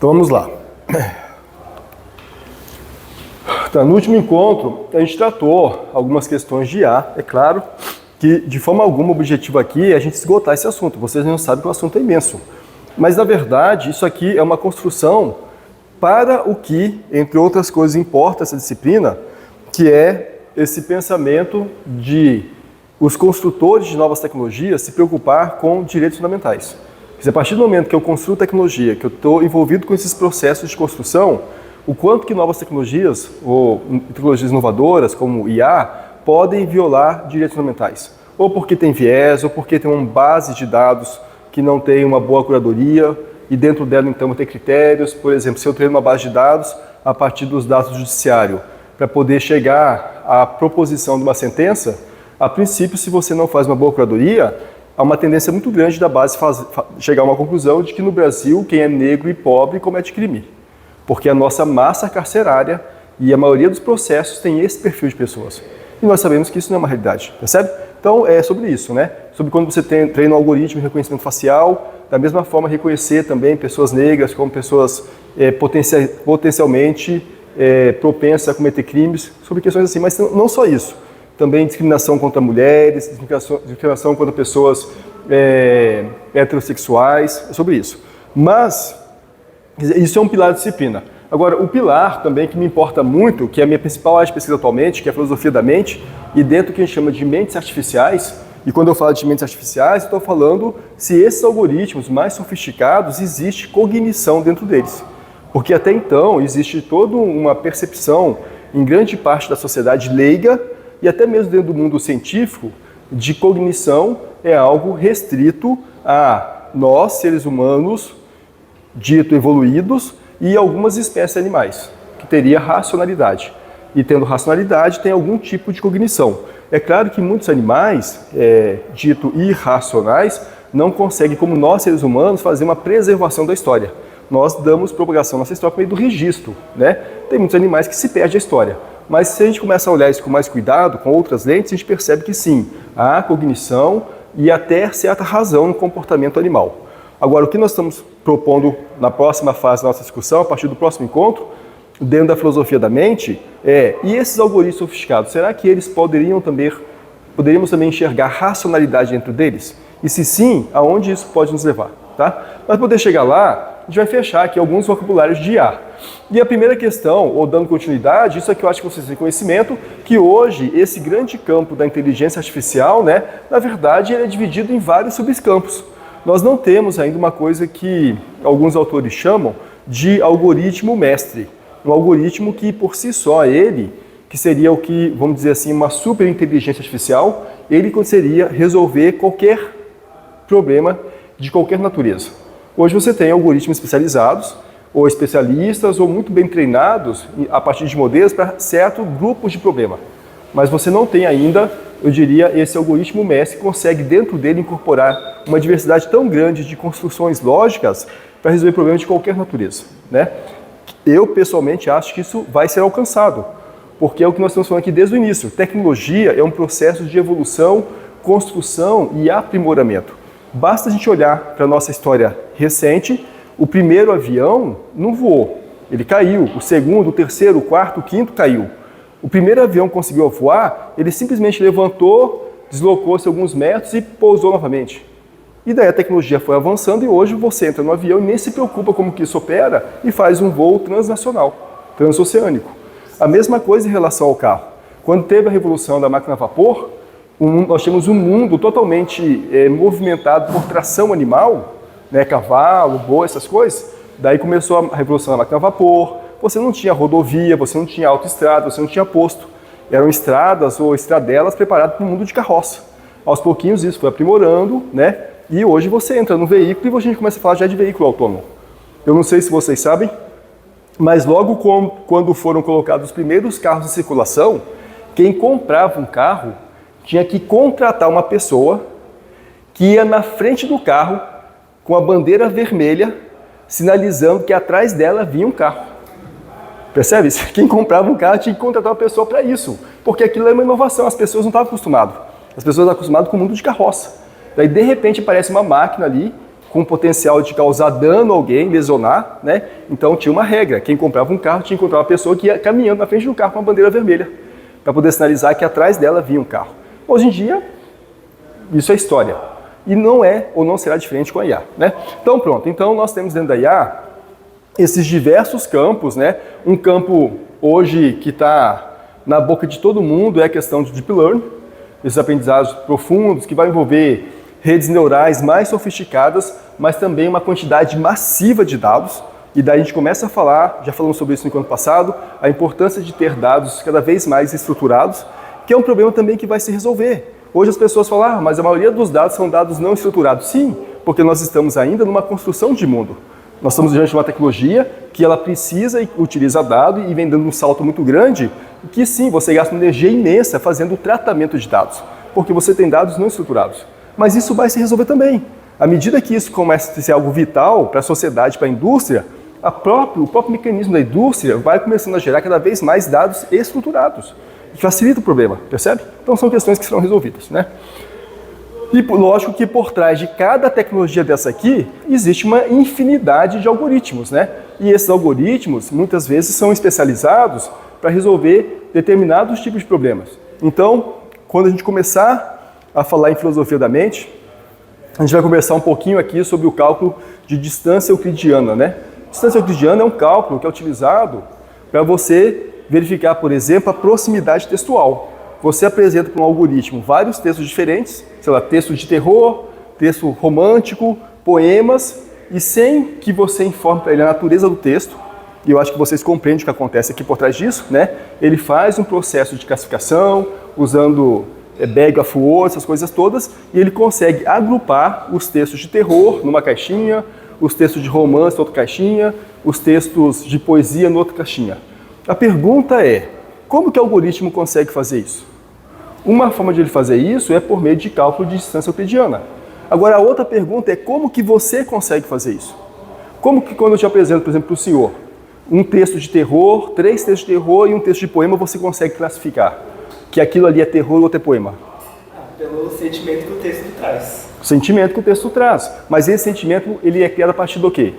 Então vamos lá. Tá, no último encontro, a gente tratou algumas questões de IA. É claro que, de forma alguma, o objetivo aqui é a gente esgotar esse assunto. Vocês não sabem que o assunto é imenso. Mas, na verdade, isso aqui é uma construção para o que, entre outras coisas, importa essa disciplina, que é esse pensamento de os construtores de novas tecnologias se preocupar com direitos fundamentais. A partir do momento que eu construo tecnologia, que eu estou envolvido com esses processos de construção, o quanto que novas tecnologias, ou tecnologias inovadoras, como IA, podem violar direitos fundamentais. Ou porque tem viés, ou porque tem uma base de dados que não tem uma boa curadoria, e dentro dela, então, tem critérios. Por exemplo, se eu treino uma base de dados a partir dos dados do judiciário, para poder chegar à proposição de uma sentença, a princípio, se você não faz uma boa curadoria, há uma tendência muito grande da base chegar a uma conclusão de que no Brasil, quem é negro e pobre comete crime. Porque a nossa massa carcerária e a maioria dos processos tem esse perfil de pessoas. E nós sabemos que isso não é uma realidade, percebe? Então, é sobre isso, né? Sobre quando você treina um algoritmo de reconhecimento facial, da mesma forma reconhecer também pessoas negras como pessoas potencialmente propensas a cometer crimes, sobre questões assim, mas não só isso. Também discriminação contra mulheres, discriminação contra pessoas heterossexuais, é sobre isso. Mas, isso é um pilar da disciplina. Agora, o pilar também que me importa muito, que é a minha principal área de pesquisa atualmente, que é a filosofia da mente, e dentro do que a gente chama de mentes artificiais, e quando eu falo de mentes artificiais, estou falando se esses algoritmos mais sofisticados, existe cognição dentro deles. Porque até então existe toda uma percepção em grande parte da sociedade leiga, e até mesmo dentro do mundo científico, de cognição é algo restrito a nós, seres humanos, dito evoluídos, e algumas espécies animais, que teria racionalidade. E tendo racionalidade, tem algum tipo de cognição. É claro que muitos animais, dito irracionais, não conseguem, como nós, seres humanos, fazer uma preservação da história. Nós damos propagação à nossa história por meio do registro, né? Tem muitos animais que se perde a história. Mas se a gente começa a olhar isso com mais cuidado, com outras lentes, a gente percebe que sim, há cognição e até certa razão no comportamento animal. Agora, o que nós estamos propondo na próxima fase da nossa discussão, a partir do próximo encontro, dentro da filosofia da mente, e esses algoritmos sofisticados, será que eles poderíamos também enxergar racionalidade dentro deles? E se sim, aonde isso pode nos levar? Tá? Mas para poder chegar lá, a gente vai fechar aqui alguns vocabulários de IA. E a primeira questão, ou dando continuidade, isso aqui eu acho que vocês têm conhecimento, que hoje esse grande campo da inteligência artificial, né, na verdade, ele é dividido em vários subcampos. Nós não temos ainda uma coisa que alguns autores chamam de algoritmo mestre. Um algoritmo que, por si só, que seria o que, vamos dizer assim, uma superinteligência artificial, ele conseguiria resolver qualquer problema de qualquer natureza. Hoje você tem algoritmos especializados, ou especialistas, ou muito bem treinados a partir de modelos para certos grupos de problema. Mas você não tem ainda, eu diria, esse algoritmo mestre que consegue dentro dele incorporar uma diversidade tão grande de construções lógicas para resolver problemas de qualquer natureza, né? Eu, pessoalmente, acho que isso vai ser alcançado, porque é o que nós estamos falando aqui desde o início. Tecnologia é um processo de evolução, construção e aprimoramento. Basta a gente olhar para a nossa história recente, o primeiro avião não voou, ele caiu, o segundo, o terceiro, o quarto, o quinto caiu. O primeiro avião que conseguiu voar, ele simplesmente levantou, deslocou-se alguns metros e pousou novamente. E daí a tecnologia foi avançando e hoje você entra no avião e nem se preocupa como que isso opera e faz um voo transnacional, transoceânico. A mesma coisa em relação ao carro. Quando teve a revolução da máquina a vapor, nós tínhamos um mundo totalmente movimentado por tração animal, né, cavalo, boi, essas coisas. Daí começou a revolução da máquina a vapor, você não tinha rodovia, você não tinha autoestrada, você não tinha posto. Eram estradas ou estradelas preparadas para o mundo de carroça. Aos pouquinhos isso foi aprimorando, né? E hoje você entra no veículo e a gente começa a falar já de veículo autônomo. Eu não sei se vocês sabem, mas logo quando foram colocados os primeiros carros em circulação, quem comprava um carro tinha que contratar uma pessoa que ia na frente do carro com a bandeira vermelha, sinalizando que atrás dela vinha um carro. Percebe? Quem comprava um carro tinha que contratar uma pessoa para isso, porque aquilo é uma inovação, as pessoas não estavam acostumadas. As pessoas estavam acostumadas com o mundo de carroça. Daí, de repente, aparece uma máquina ali, com potencial de causar dano a alguém, lesionar, né? Então tinha uma regra, quem comprava um carro tinha que encontrar uma pessoa que ia caminhando na frente do carro com uma bandeira vermelha, para poder sinalizar que atrás dela vinha um carro. Hoje em dia, isso é história. E não é ou não será diferente com a IA, né? Então pronto, então nós temos dentro da IA esses diversos campos, né? Um campo hoje que está na boca de todo mundo é a questão de Deep Learning, esses aprendizados profundos que vai envolver redes neurais mais sofisticadas, mas também uma quantidade massiva de dados. E daí a gente começa a falar, já falamos sobre isso no encontro passado, a importância de ter dados cada vez mais estruturados, que é um problema também que vai se resolver. Hoje as pessoas falam, mas a maioria dos dados são dados não estruturados. Sim, porque nós estamos ainda numa construção de mundo. Nós estamos diante de uma tecnologia que ela precisa e utiliza dado e vem dando um salto muito grande, que sim, você gasta uma energia imensa fazendo o tratamento de dados, porque você tem dados não estruturados. Mas isso vai se resolver também. À medida que isso começa a ser algo vital para a sociedade, para a indústria, o próprio mecanismo da indústria vai começando a gerar cada vez mais dados estruturados, que facilita o problema, percebe? Então são questões que serão resolvidas, né? E lógico que por trás de cada tecnologia dessa aqui, existe uma infinidade de algoritmos, né? E esses algoritmos, muitas vezes, são especializados para resolver determinados tipos de problemas. Então, quando a gente começar a falar em filosofia da mente, a gente vai conversar um pouquinho aqui sobre o cálculo de distância euclidiana, né? Distância euclidiana é um cálculo que é utilizado para você verificar, por exemplo, a proximidade textual. Você apresenta para um algoritmo vários textos diferentes, sei lá, texto de terror, texto romântico, poemas, e sem que você informe para ele a natureza do texto, e eu acho que vocês compreendem o que acontece aqui por trás disso, né? Ele faz um processo de classificação, usando bag of words, essas coisas todas, e ele consegue agrupar os textos de terror numa caixinha, os textos de romance em outra caixinha, os textos de poesia em outra caixinha. A pergunta é, como que o algoritmo consegue fazer isso? Uma forma de ele fazer isso é por meio de cálculo de distância euclidiana. Agora, a outra pergunta é como que você consegue fazer isso? Como que quando eu te apresento, por exemplo, para o senhor, um texto de terror, 3 textos de terror e um texto de poema, você consegue classificar que aquilo ali é terror ou outro é poema? Pelo sentimento que o texto traz. O sentimento que o texto traz. Mas esse sentimento, ele é criado a partir do quê?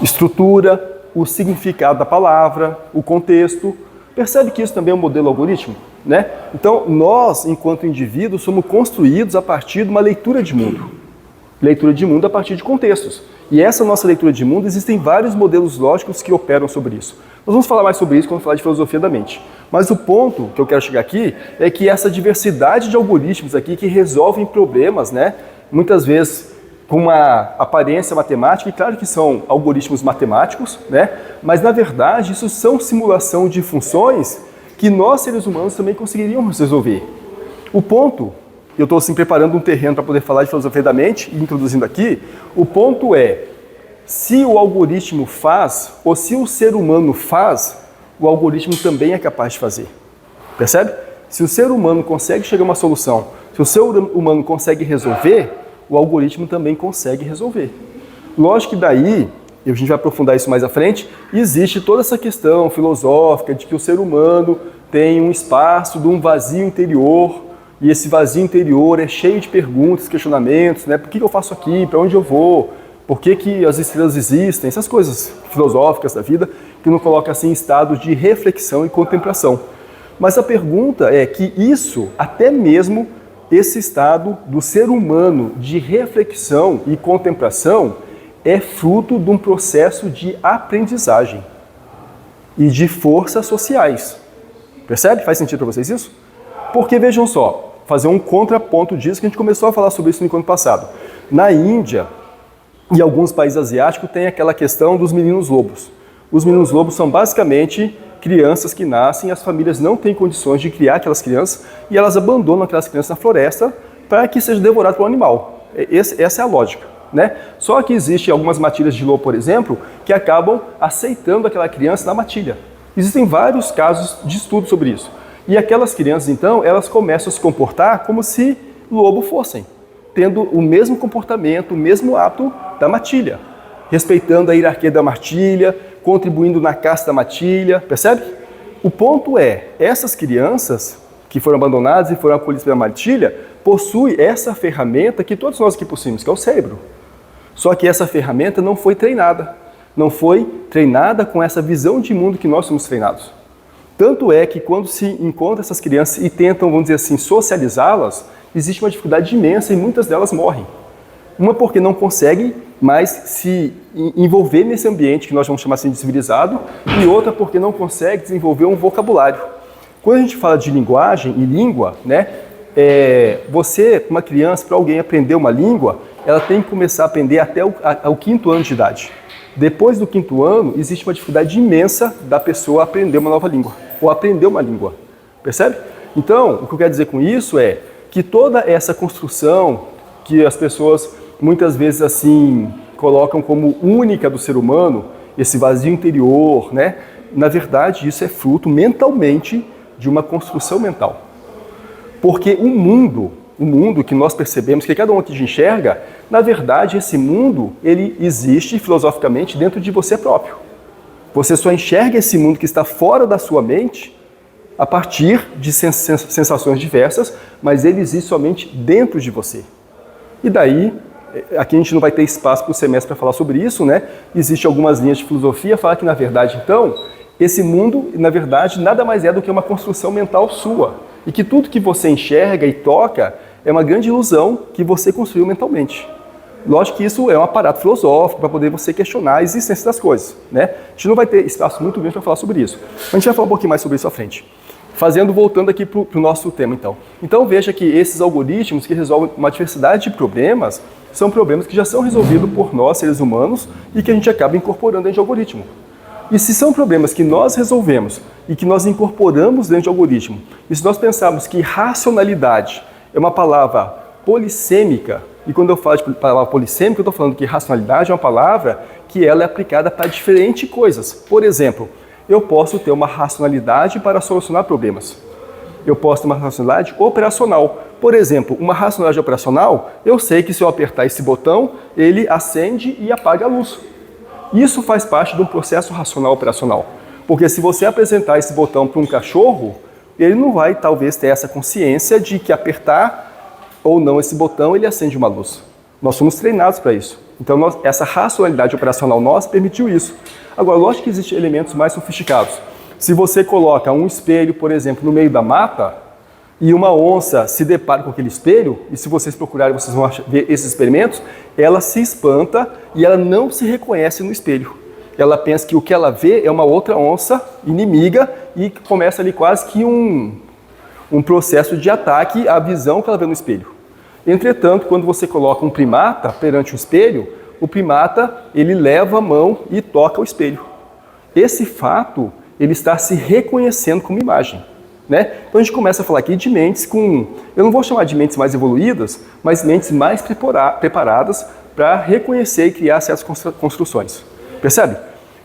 Estrutura, o significado da palavra, o contexto. Percebe que isso também é um modelo algorítmico, né? Então, nós, enquanto indivíduos, somos construídos a partir de uma leitura de mundo. Leitura de mundo a partir de contextos. E essa nossa leitura de mundo, existem vários modelos lógicos que operam sobre isso. Nós vamos falar mais sobre isso quando falar de filosofia da mente. Mas o ponto que eu quero chegar aqui é que essa diversidade de algoritmos aqui que resolvem problemas, né? Muitas vezes com uma aparência matemática, e claro que são algoritmos matemáticos, né? Mas na verdade isso são simulação de funções que nós seres humanos também conseguiríamos resolver. O ponto, eu estou assim preparando um terreno para poder falar de filosofia da mente e introduzindo aqui, o ponto é, se o algoritmo faz, ou se o ser humano faz, o algoritmo também é capaz de fazer. Percebe? Se o ser humano consegue chegar a uma solução, se o ser humano consegue resolver, o algoritmo também consegue resolver. Lógico que daí, e a gente vai aprofundar isso mais à frente, existe toda essa questão filosófica de que o ser humano tem um espaço de um vazio interior, e esse vazio interior é cheio de perguntas, questionamentos, né? Por que eu faço aqui? Para onde eu vou? Por que as estrelas existem? Essas coisas filosóficas da vida que nos coloca assim em estado de reflexão e contemplação. Mas a pergunta é que isso, até mesmo esse estado do ser humano de reflexão e contemplação é fruto de um processo de aprendizagem e de forças sociais. Percebe? Faz sentido para vocês isso? Porque vejam só, fazer um contraponto disso que a gente começou a falar sobre isso no encontro passado. Na Índia e alguns países asiáticos tem aquela questão dos meninos lobos. Os meninos lobos são basicamente crianças que nascem, as famílias não têm condições de criar aquelas crianças e elas abandonam aquelas crianças na floresta para que seja devorado por um animal. Essa é a lógica, né? Só que existem algumas matilhas de lobo, por exemplo, que acabam aceitando aquela criança na matilha. Existem vários casos de estudo sobre isso. E aquelas crianças, então, elas começam a se comportar como se lobo fossem, tendo o mesmo comportamento, o mesmo hábito da matilha, respeitando a hierarquia da matilha, contribuindo na caça da matilha, percebe? O ponto é, essas crianças, que foram abandonados e foram acolhidos pela matilha, possui essa ferramenta que todos nós aqui possuímos, que é o cérebro. Só que essa ferramenta não foi treinada. Não foi treinada com essa visão de mundo que nós somos treinados. Tanto é que quando se encontra essas crianças e tentam, vamos dizer assim, socializá-las, existe uma dificuldade imensa e muitas delas morrem. Uma porque não conseguem mais se envolver nesse ambiente que nós vamos chamar assim de civilizado, e outra porque não consegue desenvolver um vocabulário. Quando a gente fala de linguagem e língua, né, você, uma criança, para alguém aprender uma língua, ela tem que começar a aprender até o 5º ano de idade. Depois do 5º ano, existe uma dificuldade imensa da pessoa aprender uma nova língua, ou aprender uma língua, percebe? Então, o que eu quero dizer com isso é que toda essa construção que as pessoas muitas vezes assim colocam como única do ser humano, esse vazio interior, né? Na verdade, isso é fruto mentalmente de uma construção mental. Porque o mundo que nós percebemos, que cada um aqui enxerga, na verdade, esse mundo, ele existe filosoficamente dentro de você próprio. Você só enxerga esse mundo que está fora da sua mente a partir de sensações diversas, mas ele existe somente dentro de você. E daí, aqui a gente não vai ter espaço para o semestre para falar sobre isso, né? Existem algumas linhas de filosofia que falam que, na verdade, então, esse mundo, na verdade, nada mais é do que uma construção mental sua. E que tudo que você enxerga e toca é uma grande ilusão que você construiu mentalmente. Lógico que isso é um aparato filosófico para poder você questionar a existência das coisas, né? A gente não vai ter espaço muito grande para falar sobre isso. Mas a gente vai falar um pouquinho mais sobre isso à frente. Voltando aqui para o nosso tema, então. Então veja que esses algoritmos que resolvem uma diversidade de problemas são problemas que já são resolvidos por nós, seres humanos, e que a gente acaba incorporando dentro de algoritmo. E se são problemas que nós resolvemos e que nós incorporamos dentro de algoritmo, e se nós pensarmos que racionalidade é uma palavra polissêmica, e quando eu falo de palavra polissêmica, eu estou falando que racionalidade é uma palavra que ela é aplicada para diferentes coisas. Por exemplo, eu posso ter uma racionalidade para solucionar problemas. Eu posso ter uma racionalidade operacional. Por exemplo, uma racionalidade operacional, eu sei que se eu apertar esse botão, ele acende e apaga a luz. Isso faz parte de um processo racional operacional. Porque se você apresentar esse botão para um cachorro, ele não vai talvez ter essa consciência de que apertar ou não esse botão, ele acende uma luz. Nós somos treinados para isso. Então, essa racionalidade operacional nossa permitiu isso. Agora, lógico que existem elementos mais sofisticados. Se você coloca um espelho, por exemplo, no meio da mata, e uma onça se depara com aquele espelho, e se vocês procurarem, vocês vão ver esses experimentos, ela se espanta e ela não se reconhece no espelho. Ela pensa que o que ela vê é uma outra onça inimiga e começa ali quase que um processo de ataque à visão que ela vê no espelho. Entretanto, quando você coloca um primata perante o espelho, o primata ele leva a mão e toca o espelho. Esse fato, ele está se reconhecendo como imagem. Né? Então a gente começa a falar aqui de mentes com, eu não vou chamar de mentes mais evoluídas, mas mentes mais preparadas para reconhecer e criar certas construções. Percebe?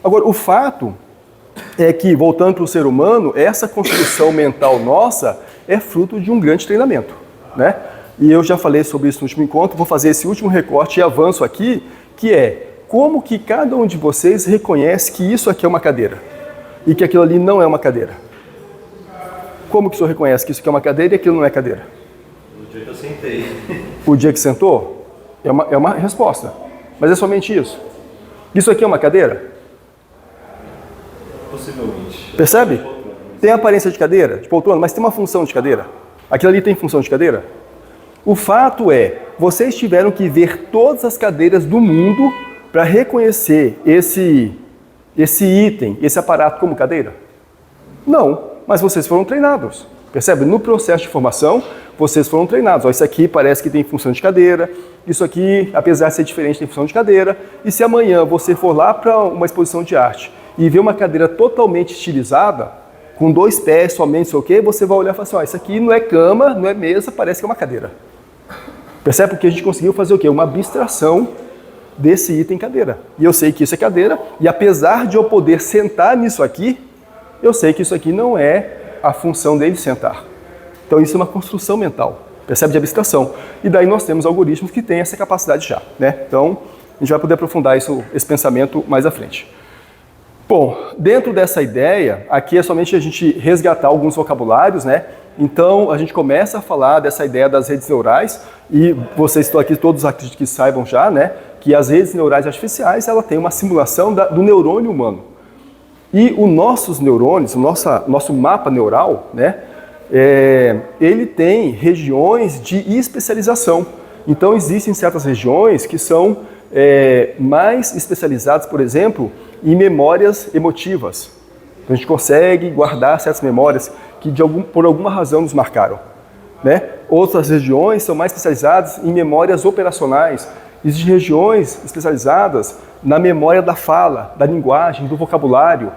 Agora, o fato é que, voltando para o ser humano, essa construção mental nossa é fruto de um grande treinamento. Né? E eu já falei sobre isso no último encontro, vou fazer esse último recorte e avanço aqui, que é como que cada um de vocês reconhece que isso aqui é uma cadeira e que aquilo ali não é uma cadeira. Como que o senhor reconhece que isso aqui é uma cadeira e aquilo não é cadeira? O dia que eu sentei. O dia que sentou? É uma resposta. Mas é somente isso. Isso aqui é uma cadeira? Possivelmente. Percebe? Tem aparência de cadeira, de poltrona, mas tem uma função de cadeira. Aquilo ali tem função de cadeira? O fato é, vocês tiveram que ver todas as cadeiras do mundo para reconhecer esse item, esse aparato como cadeira? Não. Mas vocês foram treinados, percebe? No processo de formação, vocês foram treinados. Ó, isso aqui parece que tem função de cadeira, isso aqui, apesar de ser diferente, tem função de cadeira. E se amanhã você for lá para uma exposição de arte e ver uma cadeira totalmente estilizada, com 2 pés somente, sei o quê, você vai olhar e falar assim, ó, isso aqui não é cama, não é mesa, parece que é uma cadeira. Percebe? Porque a gente conseguiu fazer o quê? Uma abstração desse item cadeira. E eu sei que isso é cadeira, e apesar de eu poder sentar nisso aqui, eu sei que isso aqui não é a função dele sentar. Então isso é uma construção mental, percebe? De abstração. E daí nós temos algoritmos que têm essa capacidade já, né? Então a gente vai poder aprofundar esse pensamento mais à frente. Bom, dentro dessa ideia, aqui é somente a gente resgatar alguns vocabulários, né? Então, a gente começa a falar dessa ideia das redes neurais, e vocês estão aqui, todos acredito que saibam já, né, que as redes neurais artificiais, ela tem uma simulação do neurônio humano. E os nossos neurônios, nosso mapa neural, né, ele tem regiões de especialização. Então, existem certas regiões que são mais especializadas, por exemplo, em memórias emotivas. Então, a gente consegue guardar certas memórias que por alguma razão nos marcaram, né? Outras regiões são mais especializadas em memórias operacionais. Existem regiões especializadas na memória da fala, da linguagem, do vocabulário.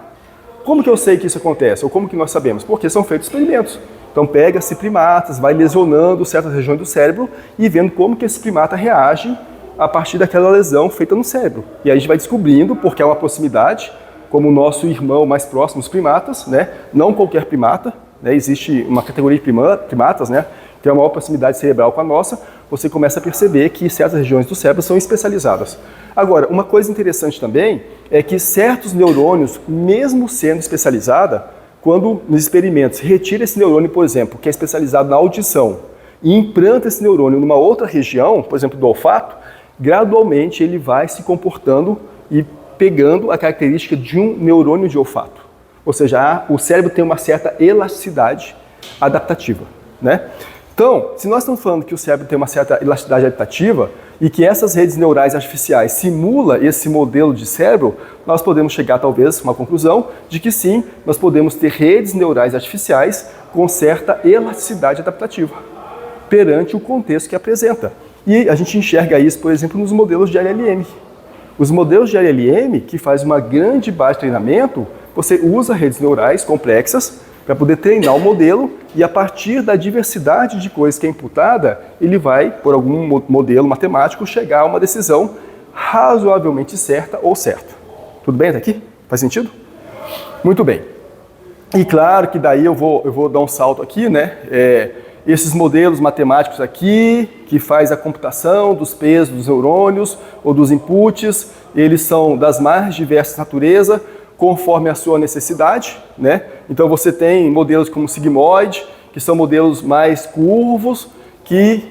Como que eu sei que isso acontece? Ou como que nós sabemos? Porque são feitos experimentos. Então pega-se primatas, vai lesionando certas regiões do cérebro e vendo como que esse primata reage a partir daquela lesão feita no cérebro. E aí a gente vai descobrindo, porque há uma proximidade, como o nosso irmão mais próximo, os primatas, né? Não qualquer primata, né? Existe uma categoria de primatas, né? Que tem uma maior proximidade cerebral com a nossa. Você começa a perceber que certas regiões do cérebro são especializadas. Agora, uma coisa interessante também é que certos neurônios, mesmo sendo especializada, quando nos experimentos retira esse neurônio, por exemplo, que é especializado na audição, e implanta esse neurônio numa outra região, por exemplo, do olfato, gradualmente ele vai se comportando e pegando a característica de um neurônio de olfato. Ou seja, o cérebro tem uma certa elasticidade adaptativa, né? Então, se nós estamos falando que o cérebro tem uma certa elasticidade adaptativa e que essas redes neurais artificiais simulam esse modelo de cérebro, nós podemos chegar talvez a uma conclusão de que sim, nós podemos ter redes neurais artificiais com certa elasticidade adaptativa perante o contexto que apresenta. E a gente enxerga isso, por exemplo, nos modelos de LLM. Os modelos de LLM, que faz uma grande base de treinamento, você usa redes neurais complexas para poder treinar o modelo e a partir da diversidade de coisas que é imputada, ele vai, por algum modelo matemático, chegar a uma decisão razoavelmente certa ou certa. Tudo bem até aqui? Faz sentido? Muito bem. E claro que daí eu vou dar um salto aqui, né? Esses modelos matemáticos aqui, que faz a computação dos pesos dos neurônios ou dos inputs, eles são das mais diversas naturezas, conforme a sua necessidade, né? Então você tem modelos como o sigmoide, que são modelos mais curvos, que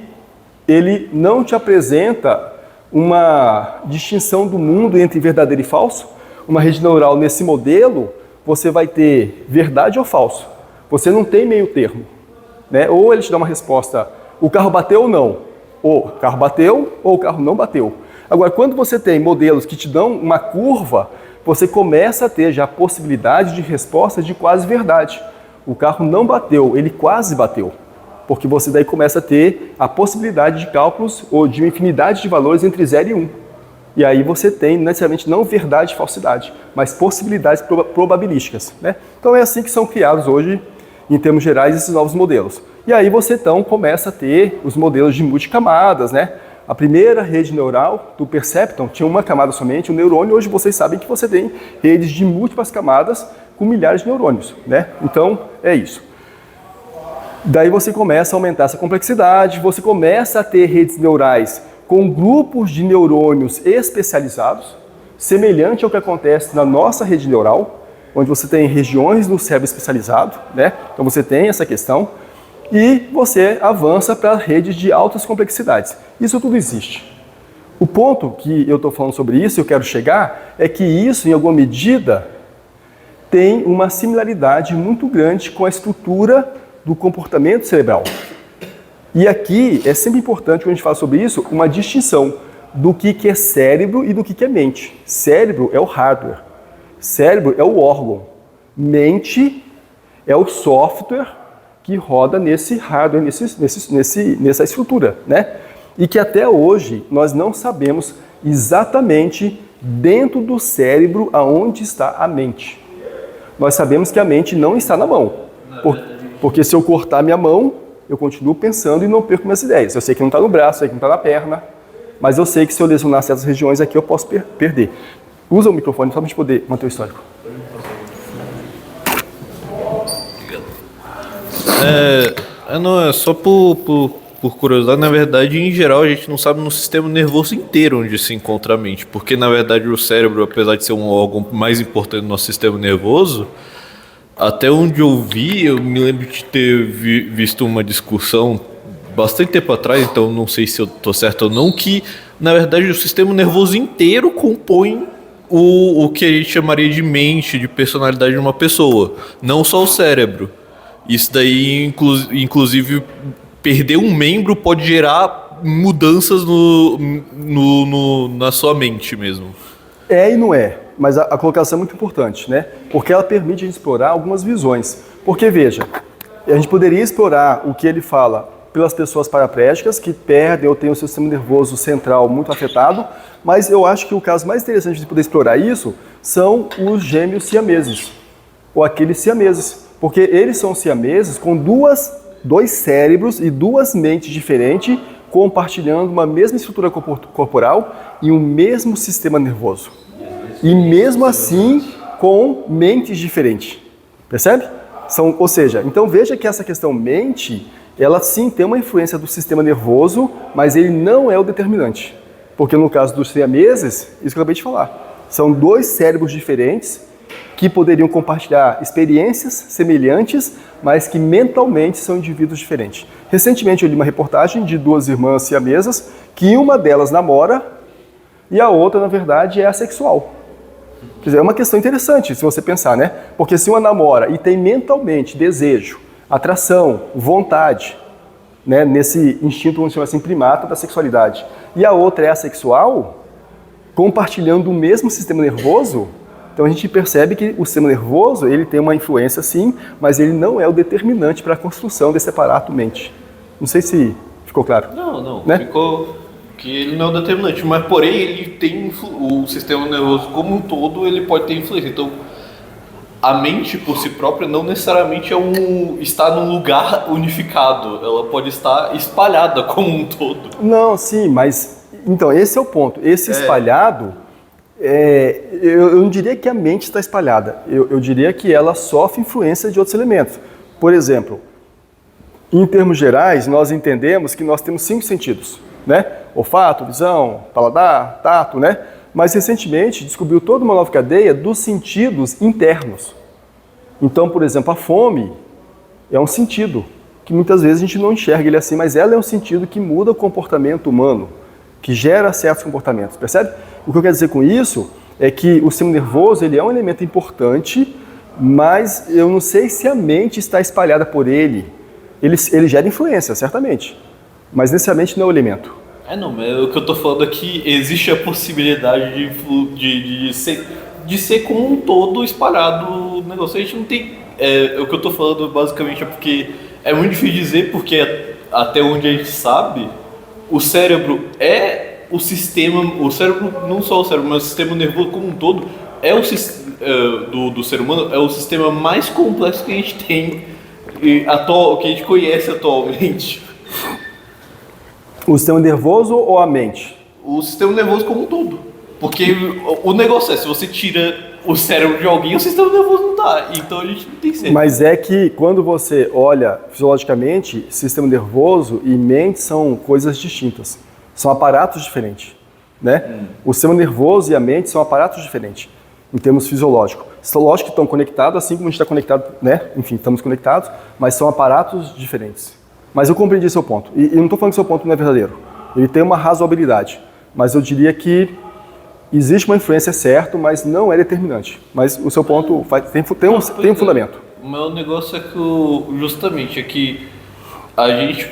ele não te apresenta uma distinção do mundo entre verdadeiro e falso. Uma rede neural nesse modelo, você vai ter verdade ou falso. Você não tem meio termo, né? Ou ele te dá uma resposta, o carro bateu ou não, ou o carro bateu ou o carro não bateu. Agora, quando você tem modelos que te dão uma curva, você começa a ter já a possibilidade de respostas de quase verdade. O carro não bateu, ele quase bateu. Porque você daí começa a ter a possibilidade de cálculos ou de uma infinidade de valores entre 0 e 1. E aí você tem necessariamente não verdade e falsidade, mas possibilidades probabilísticas, né? Então é assim que são criados hoje, em termos gerais, esses novos modelos. E aí você então começa a ter os modelos de multicamadas, né? A primeira rede neural do Perceptron tinha uma camada somente, o neurônio. Hoje vocês sabem que você tem redes de múltiplas camadas com milhares de neurônios, né? Então, é isso. Daí você começa a aumentar essa complexidade, você começa a ter redes neurais com grupos de neurônios especializados, semelhante ao que acontece na nossa rede neural, onde você tem regiões do cérebro especializado, né? Então você tem essa questão. E você avança para redes de altas complexidades. Isso tudo existe. O ponto que eu estou falando sobre isso, eu quero chegar, é que isso, em alguma medida, tem uma similaridade muito grande com a estrutura do comportamento cerebral. E aqui é sempre importante, quando a gente fala sobre isso, uma distinção do que é cérebro e do que é mente. Cérebro é o hardware, cérebro é o órgão, mente é o software que roda nesse hardware, nessa estrutura, né? E que até hoje nós não sabemos exatamente dentro do cérebro aonde está a mente. Nós sabemos que a mente não está na mão, porque se eu cortar minha mão, eu continuo pensando e não perco minhas ideias. Eu sei que não está no braço, eu sei que não está na perna, mas eu sei que se eu lesionar certas regiões aqui, eu posso perder. Usa o microfone só para a gente poder manter o histórico. Não, é só por curiosidade. Na verdade, em geral, a gente não sabe no sistema nervoso inteiro onde se encontra a mente, porque na verdade o cérebro, apesar de ser um órgão mais importante do nosso sistema nervoso, Até onde eu vi, eu me lembro de ter visto uma discussão bastante tempo atrás, então não sei se eu tô certo ou não, que na verdade o sistema nervoso inteiro compõe o que a gente chamaria de mente, de personalidade de uma pessoa, não só o cérebro. Isso daí, inclusive, perder um membro pode gerar mudanças na sua mente mesmo. É e não é, mas a colocação é muito importante, né? Porque ela permite a gente explorar algumas visões. Porque, veja, a gente poderia explorar o que ele fala pelas pessoas paraplégicas que perdem ou têm o seu sistema nervoso central muito afetado, mas eu acho que o caso mais interessante de poder explorar isso são os gêmeos siameses, ou aqueles siameses, porque eles são siameses com dois cérebros e duas mentes diferentes, compartilhando uma mesma estrutura corporal e um mesmo sistema nervoso. E mesmo assim, com mentes diferentes. Percebe? Ou seja, então veja que essa questão mente, ela sim tem uma influência do sistema nervoso, mas ele não é o determinante. Porque no caso dos siameses, isso que eu acabei de falar, são dois cérebros diferentes que poderiam compartilhar experiências semelhantes, mas que mentalmente são indivíduos diferentes. Recentemente eu li uma reportagem de duas irmãs siamesas, que uma delas namora e a outra, na verdade, é assexual. Quer dizer, é uma questão interessante se você pensar, né? Porque se uma namora e tem mentalmente desejo, atração, vontade, né, nesse instinto, vamos chamar assim, primata da sexualidade, e a outra é assexual, compartilhando o mesmo sistema nervoso, então a gente percebe que o sistema nervoso ele tem uma influência sim, mas ele não é o determinante para a construção desse aparato mente. Não sei se ficou claro. Não, né? Ficou que ele não é o determinante, mas porém ele tem o sistema nervoso como um todo, ele pode ter influência. Então a mente por si própria não necessariamente está num lugar unificado, ela pode estar espalhada como um todo. Não, sim, mas então esse é o ponto. Esse espalhado, eu não diria que a mente está espalhada, eu diria que ela sofre influência de outros elementos. Por exemplo, em termos gerais, nós entendemos que nós temos 5 sentidos, né? Olfato, visão, paladar, tato, né? Mas recentemente descobriu toda uma nova cadeia dos sentidos internos. Então, por exemplo, a fome é um sentido que muitas vezes a gente não enxerga ele assim, mas ela é um sentido que muda o comportamento humano, que gera certos comportamentos, percebe? O que eu quero dizer com isso é que o sistema nervoso ele é um elemento importante, mas eu não sei se a mente está espalhada por ele. Ele gera influência, certamente, mas necessariamente não é o elemento. Não, mas o que eu tô falando aqui, existe a possibilidade de ser como um todo espalhado o negócio. A gente não tem... o que eu tô falando basicamente é porque é muito difícil dizer, porque até onde a gente sabe, o cérebro é o sistema... O cérebro, não só o cérebro, mas o sistema nervoso como um todo, do ser humano, é o sistema mais complexo que a gente tem, que a gente conhece atualmente. O sistema nervoso ou a mente? O sistema nervoso como um todo. Porque o negócio se você tira o cérebro de alguém, o sistema nervoso não tá. Então a gente não tem certeza. Mas é que quando você olha fisiologicamente, sistema nervoso e mente são coisas distintas. São aparatos diferentes, né? O sistema nervoso e a mente são aparatos diferentes, em termos fisiológicos. Lógico que estão conectados, assim como a gente está conectado, né? Enfim, estamos conectados, mas são aparatos diferentes. Mas eu compreendi seu ponto. E não estou falando que seu ponto não é verdadeiro. Ele tem uma razoabilidade. Mas eu diria que existe uma influência, certo, mas não é determinante. Mas o seu ponto tem um fundamento. O meu negócio é que, justamente, é que a gente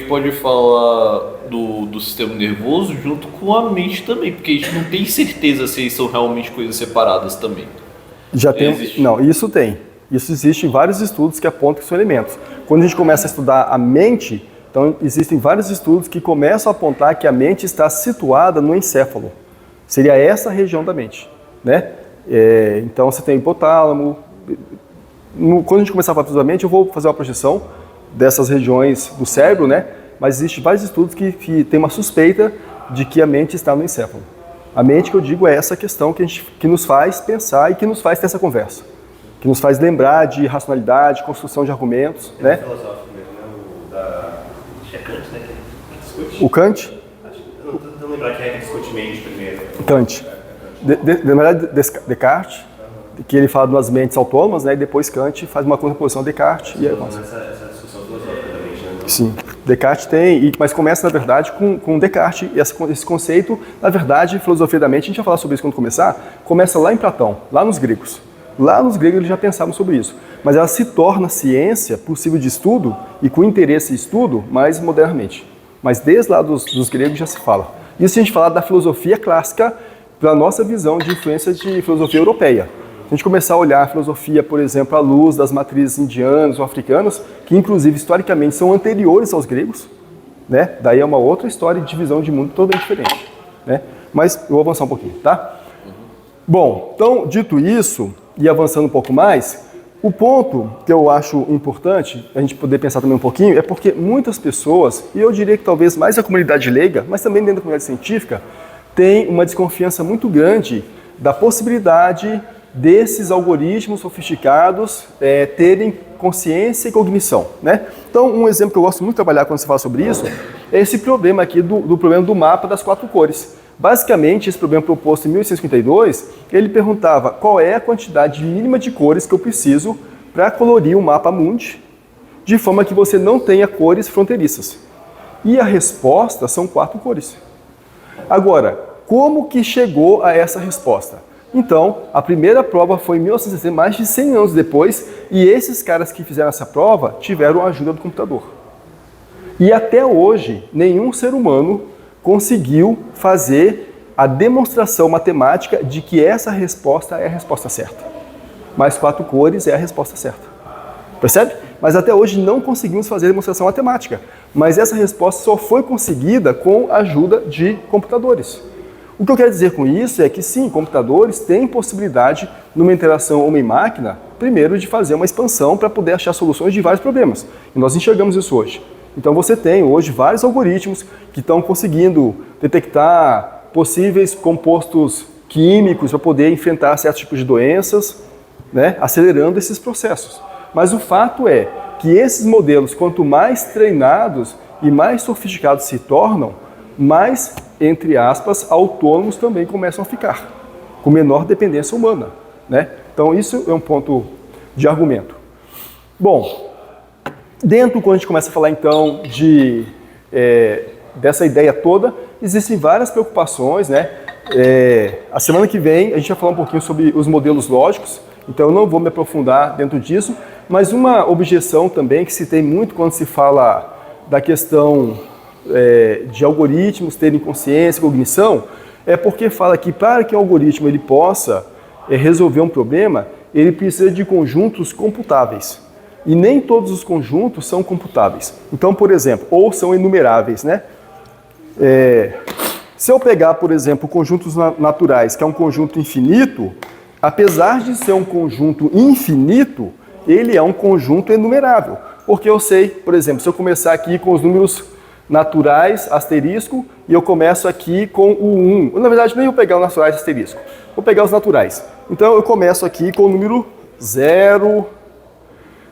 pode falar do sistema nervoso junto com a mente também. Porque a gente não tem certeza se eles são realmente coisas separadas também. Já tem. Não, isso tem. Isso existe em vários estudos que apontam que são elementos. Quando a gente começa a estudar a mente, então existem vários estudos que começam a apontar que a mente está situada no encéfalo. Seria essa região da mente, né? Então você tem o hipotálamo. Quando a gente começar a falar da mente, eu vou fazer uma projeção dessas regiões do cérebro, né? Mas existem vários estudos que têm uma suspeita de que a mente está no encéfalo. A mente, que eu digo, é essa questão que nos faz pensar e que nos faz ter essa conversa. Que nos faz lembrar de racionalidade, construção de argumentos, né? Filosófico mesmo, né? Acho que é Kant, né? Que discute. O Kant? Eu tô tentando lembrar quem é que discute mente primeiro. Kant. Na verdade, Descartes, que ele fala das mentes autônomas, né? E depois Kant faz uma contraposição a Descartes. E aí, Essa discussão filosófica também, né? sim, Descartes tem, mas começa, na verdade, com Descartes. E esse conceito, na verdade, filosofia da mente, a gente vai falar sobre isso quando começar, começa lá em Platão, lá nos gregos. Lá nos gregos eles já pensavam sobre isso. Mas ela se torna ciência possível de estudo e com interesse em estudo mais modernamente. Mas desde lá dos gregos já se fala. Isso se a gente falar da filosofia clássica, pela nossa visão de influência de filosofia europeia. Se a gente começar a olhar a filosofia, por exemplo, à luz das matrizes indianas ou africanas, que inclusive historicamente são anteriores aos gregos, né? Daí é uma outra história de divisão de mundo totalmente diferente, né? Mas eu vou avançar um pouquinho, tá? Bom, então, dito isso, e avançando um pouco mais, o ponto que eu acho importante a gente poder pensar também um pouquinho é porque muitas pessoas, e eu diria que talvez mais a comunidade leiga, mas também dentro da comunidade científica, tem uma desconfiança muito grande da possibilidade desses algoritmos sofisticados terem consciência e cognição, né? Então, um exemplo que eu gosto muito de trabalhar quando se fala sobre isso é esse problema aqui do problema do mapa das 4 cores. Basicamente, esse problema proposto em 1852, ele perguntava qual é a quantidade mínima de cores que eu preciso para colorir um mapa mundi, de forma que você não tenha cores fronteiriças. E a resposta são 4 cores. Agora, como que chegou a essa resposta? Então, a primeira prova foi em 1960, mais de 100 anos depois, e esses caras que fizeram essa prova tiveram a ajuda do computador. E até hoje, nenhum ser humano conseguiu fazer a demonstração matemática de que essa resposta é a resposta certa. Mais 4 cores é a resposta certa. Percebe? Mas até hoje não conseguimos fazer a demonstração matemática. Mas essa resposta só foi conseguida com a ajuda de computadores. O que eu quero dizer com isso é que sim, computadores têm possibilidade, numa interação homem-máquina, primeiro de fazer uma expansão para poder achar soluções de vários problemas. E nós enxergamos isso hoje. Então você tem hoje vários algoritmos que estão conseguindo detectar possíveis compostos químicos para poder enfrentar certos tipos de doenças, né, acelerando esses processos. Mas o fato é que esses modelos, quanto mais treinados e mais sofisticados se tornam, mais, entre aspas, autônomos também começam a ficar, com menor dependência humana, né? Então isso é um ponto de argumento. Bom, quando a gente começa a falar então dessa ideia toda, existem várias preocupações, né? A semana que vem a gente vai falar um pouquinho sobre os modelos lógicos, então eu não vou me aprofundar dentro disso, mas uma objeção também que se tem muito quando se fala da questão de algoritmos terem consciência e cognição, é porque fala que para que um algoritmo ele possa resolver um problema, ele precisa de conjuntos computáveis. E nem todos os conjuntos são computáveis. Então, por exemplo, ou são enumeráveis, né? Se eu pegar, por exemplo, conjuntos naturais, que é um conjunto infinito, apesar de ser um conjunto infinito, ele é um conjunto enumerável. Porque eu sei, por exemplo, se eu começar aqui com os números naturais, asterisco, e eu começo aqui com o 1. Na verdade, nem vou pegar os naturais, asterisco. Vou pegar os naturais. Então, eu começo aqui com o número 0,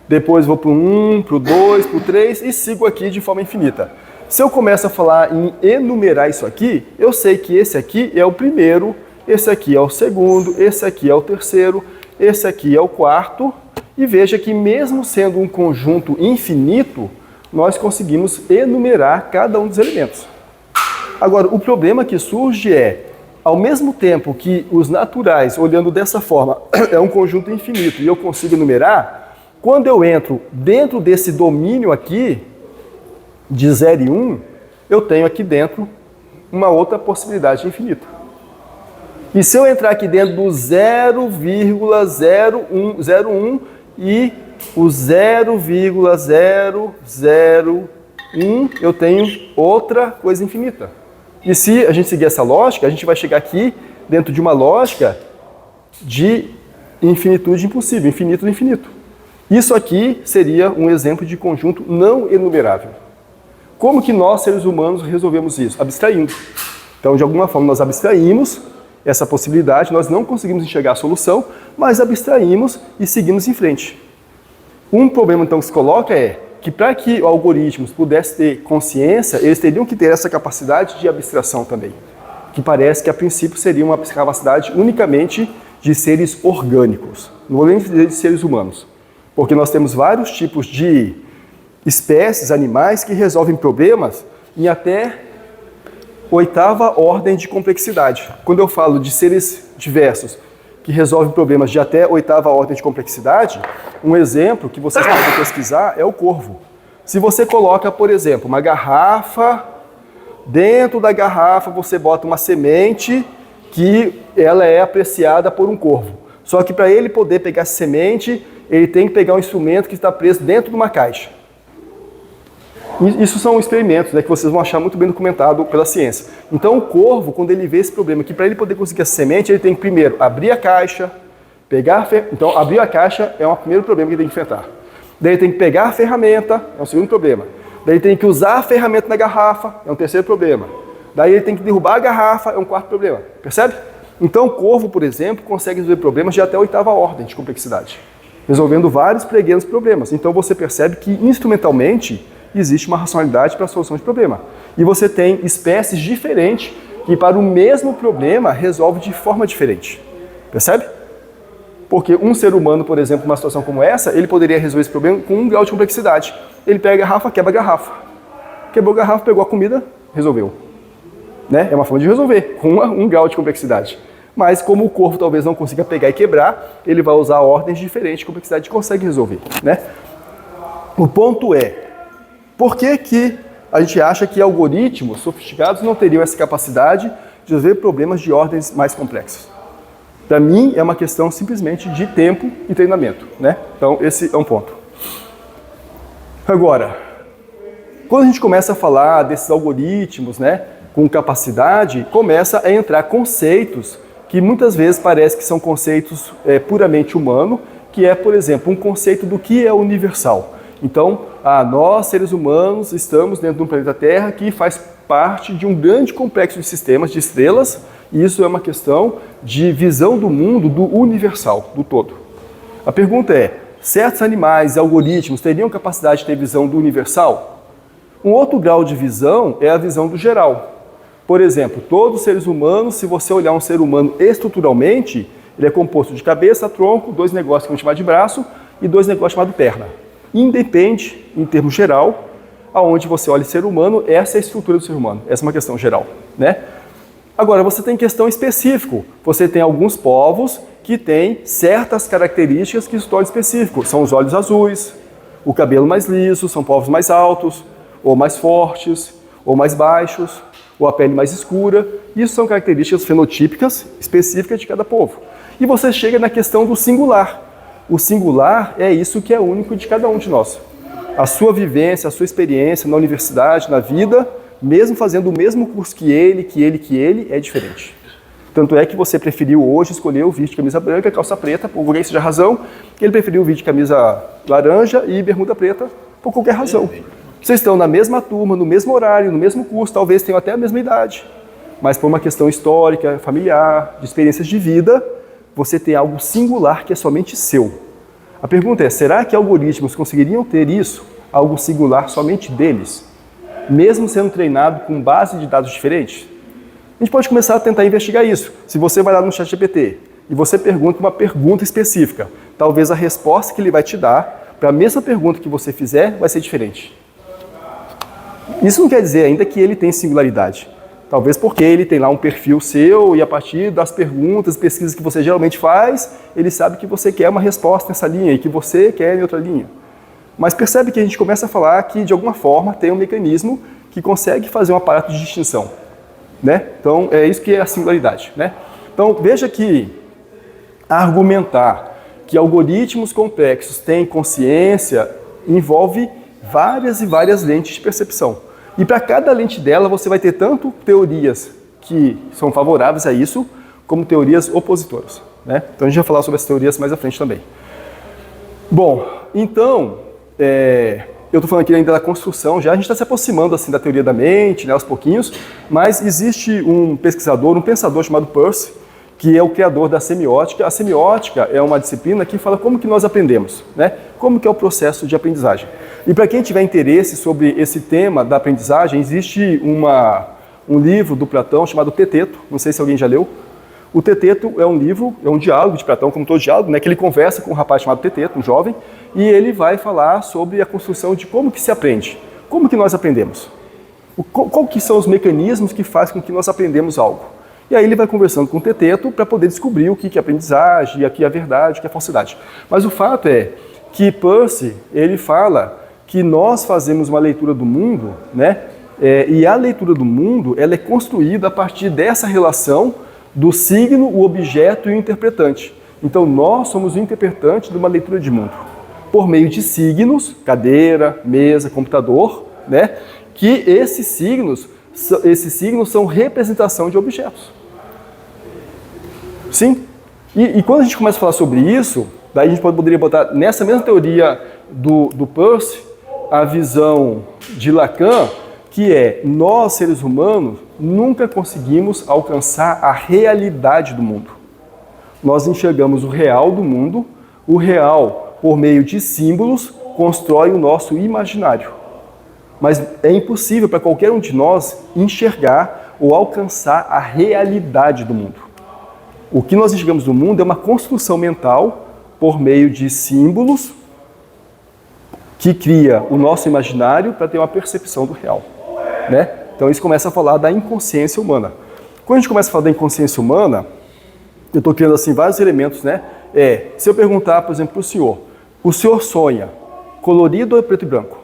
depois vou para o 1, para o 2, para o 3 e sigo aqui de forma infinita. Se eu começo a falar em enumerar isso aqui, eu sei que esse aqui é o primeiro, esse aqui é o segundo, esse aqui é o terceiro, esse aqui é o quarto. E veja que mesmo sendo um conjunto infinito, nós conseguimos enumerar cada um dos elementos. Agora, o problema que surge ao mesmo tempo que os naturais, olhando dessa forma, é um conjunto infinito e eu consigo enumerar, quando eu entro dentro desse domínio aqui, de 0 e 1, eu tenho aqui dentro uma outra possibilidade infinita. E se eu entrar aqui dentro do 0,01 e o 0,001, eu tenho outra coisa infinita. E se a gente seguir essa lógica, a gente vai chegar aqui dentro de uma lógica de infinitude impossível, infinito do infinito. Isso aqui seria um exemplo de conjunto não enumerável. Como que nós, seres humanos, resolvemos isso? Abstraindo. Então, de alguma forma, nós abstraímos essa possibilidade, nós não conseguimos enxergar a solução, mas abstraímos e seguimos em frente. Um problema, então, que se coloca é que para que algoritmos pudessem ter consciência, eles teriam que ter essa capacidade de abstração também, que parece que, a princípio, seria uma capacidade unicamente de seres orgânicos. Não vou nem dizer de seres humanos, porque nós temos vários tipos de espécies, animais, que resolvem problemas em até 8ª ordem de complexidade. Quando eu falo de seres diversos que resolvem problemas de até 8ª ordem de complexidade, um exemplo que vocês podem pesquisar é o corvo. Se você coloca, por exemplo, uma garrafa, dentro da garrafa você bota uma semente que ela é apreciada por um corvo. Só que para ele poder pegar essa semente, ele tem que pegar um instrumento que está preso dentro de uma caixa. Isso são experimentos, né, que vocês vão achar muito bem documentado pela ciência. Então o corvo, quando ele vê esse problema, que para ele poder conseguir essa semente, ele tem que primeiro abrir a caixa, então abrir a caixa é o primeiro problema que ele tem que enfrentar. Daí ele tem que pegar a ferramenta, é um segundo problema. Daí ele tem que usar a ferramenta na garrafa, é um terceiro problema. Daí ele tem que derrubar a garrafa, é um quarto problema. Percebe? Então o corvo, por exemplo, consegue resolver problemas de até 8ª ordem de complexidade, resolvendo vários pequenos problemas. Então você percebe que instrumentalmente existe uma racionalidade para a solução de problema. E você tem espécies diferentes que para o mesmo problema resolvem de forma diferente. Percebe? Porque um ser humano, por exemplo, numa situação como essa, ele poderia resolver esse problema com 1 grau de complexidade. Ele pega a garrafa, quebra a garrafa. Quebrou a garrafa, pegou a comida, resolveu. Né? É uma forma de resolver, com 1 grau de complexidade. Mas como o corvo talvez não consiga pegar e quebrar, ele vai usar ordens diferentes de complexidade e consegue resolver. Né? O ponto é, por que a gente acha que algoritmos sofisticados não teriam essa capacidade de resolver problemas de ordens mais complexas? Para mim, é uma questão simplesmente de tempo e treinamento. Né? Então, esse é um ponto. Agora, quando a gente começa a falar desses algoritmos, né, com capacidade, começa a entrar conceitos que muitas vezes parece que são conceitos puramente humanos, que é, por exemplo, um conceito do que é universal. Então, nós, seres humanos, estamos dentro de um planeta Terra que faz parte de um grande complexo de sistemas, de estrelas, e isso é uma questão de visão do mundo, do universal, do todo. A pergunta é, certos animais e algoritmos teriam capacidade de ter visão do universal? Um outro grau de visão é a visão do geral. Por exemplo, todos os seres humanos, se você olhar um ser humano estruturalmente, ele é composto de cabeça, tronco, 2 negócios que vamos chamar de braço e 2 negócios chamados perna. Independe, em termos geral, aonde você olha ser humano, essa é a estrutura do ser humano. Essa é uma questão geral, né? Agora, você tem questão específica. Você tem alguns povos que têm certas características que se tornam específicos. São os olhos azuis, o cabelo mais liso, são povos mais altos, ou mais fortes, ou mais baixos, ou a pele mais escura. Isso são características fenotípicas específicas de cada povo. E você chega na questão do singular. O singular é isso que é único de cada um de nós. A sua vivência, a sua experiência na universidade, na vida, mesmo fazendo o mesmo curso que ele, é diferente. Tanto é que você preferiu hoje escolher o vídeo de camisa branca, calça preta, por qualquer seja a razão, que ele preferiu o vídeo de camisa laranja e bermuda preta, por qualquer razão. Vocês estão na mesma turma, no mesmo horário, no mesmo curso, talvez tenham até a mesma idade, mas por uma questão histórica, familiar, de experiências de vida, você tem algo singular que é somente seu. A pergunta é, será que algoritmos conseguiriam ter isso, algo singular somente deles, mesmo sendo treinado com base de dados diferentes? A gente pode começar a tentar investigar isso. Se você vai lá no ChatGPT e você pergunta uma pergunta específica, talvez a resposta que ele vai te dar para a mesma pergunta que você fizer vai ser diferente. Isso não quer dizer ainda que ele tem singularidade. Talvez porque ele tem lá um perfil seu e a partir das perguntas, pesquisas que você geralmente faz, ele sabe que você quer uma resposta nessa linha e que você quer em outra linha. Mas percebe que a gente começa a falar que, de alguma forma, tem um mecanismo que consegue fazer um aparato de distinção. Né? Então, é isso que é a singularidade. Né? Então, veja que argumentar que algoritmos complexos têm consciência envolve várias e várias lentes de percepção. E para cada lente dela, você vai ter tanto teorias que são favoráveis a isso, como teorias opositoras. Né? Então, a gente vai falar sobre as teorias mais à frente também. Bom, então, eu estou falando aqui ainda da construção, já a gente está se aproximando assim, da teoria da mente, né, aos pouquinhos, mas existe um pesquisador, um pensador chamado Peirce, que é o criador da semiótica. A semiótica é uma disciplina que fala como que nós aprendemos, né? Como que é o processo de aprendizagem. E para quem tiver interesse sobre esse tema da aprendizagem, existe um livro do Platão chamado Teteto, não sei se alguém já leu. O Teteto é um livro, é um diálogo de Platão, como todo diálogo, né, que ele conversa com um rapaz chamado Teteto, um jovem, e ele vai falar sobre a construção de como que se aprende, como que nós aprendemos, qual que são os mecanismos que fazem com que nós aprendemos algo. E aí ele vai conversando com o Teteto para poder descobrir o que é aprendizagem, o que é verdade, o que é falsidade. Mas o fato é que Peirce, ele fala que nós fazemos uma leitura do mundo, né? E a leitura do mundo, ela é construída a partir dessa relação do signo, o objeto e o interpretante. Então nós somos o interpretante de uma leitura de mundo, por meio de signos, cadeira, mesa, computador, né? Que esses signos são representação de objetos. Sim. E quando a gente começa a falar sobre isso, daí a gente poderia botar nessa mesma teoria do Peirce, a visão de Lacan, que é nós, seres humanos, nunca conseguimos alcançar a realidade do mundo. Nós enxergamos o real do mundo, o real, por meio de símbolos, constrói o nosso imaginário. Mas é impossível para qualquer um de nós enxergar ou alcançar a realidade do mundo. O que nós enxergamos do mundo é uma construção mental por meio de símbolos que cria o nosso imaginário para ter uma percepção do real, né? Então isso começa a falar da inconsciência humana. Quando a gente começa a falar da inconsciência humana, eu estou criando assim vários elementos, né? Se eu perguntar, por exemplo, para o senhor sonha colorido ou preto e branco?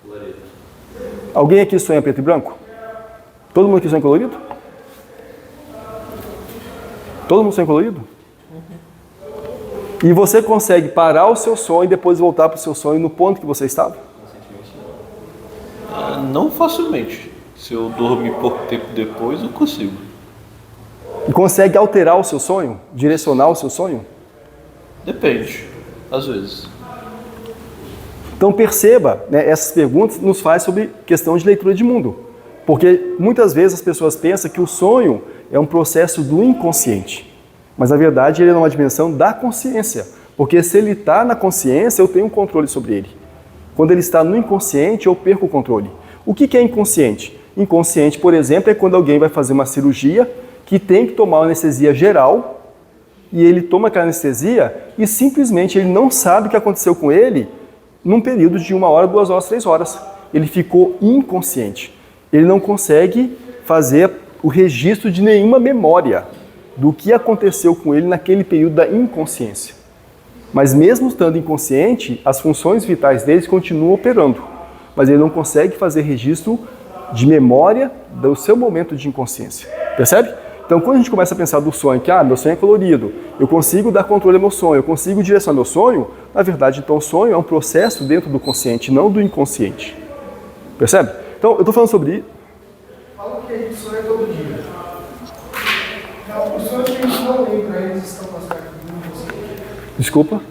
Colorido. Alguém aqui sonha preto e branco? Todo mundo aqui sonha colorido? Todo mundo sonha colorido? E você consegue parar o seu sonho e depois voltar para o seu sonho no ponto que você estava? Não facilmente. Se eu dormir pouco tempo depois, eu consigo. E consegue alterar o seu sonho? Direcionar o seu sonho? Depende. Às vezes. Então perceba, né, essas perguntas nos faz sobre questão de leitura de mundo. Porque muitas vezes as pessoas pensam que o sonho é um processo do inconsciente. Mas na verdade ele é uma dimensão da consciência. Porque se ele está na consciência, eu tenho um controle sobre ele. Quando ele está no inconsciente, eu perco o controle. O que é inconsciente? Inconsciente, por exemplo, é quando alguém vai fazer uma cirurgia que tem que tomar uma anestesia geral e ele toma aquela anestesia e simplesmente ele não sabe o que aconteceu com ele num período de 1 hora, 2 horas, 3 horas. Ele ficou inconsciente. Ele não consegue fazer o registro de nenhuma memória do que aconteceu com ele naquele período da inconsciência. Mas mesmo estando inconsciente, as funções vitais dele continuam operando. Mas ele não consegue fazer registro de memória do seu momento de inconsciência. Percebe? Então, quando a gente começa a pensar do sonho, que meu sonho é colorido, eu consigo dar controle ao meu sonho, eu consigo direcionar meu sonho, na verdade, então o sonho é um processo dentro do consciente, não do inconsciente. Percebe? Então, eu estou falando sobre isso. Fala que a gente sonha todo dia. Os sonhos que a gente não lembra, eles estão no aspecto do inconsciente. Desculpa?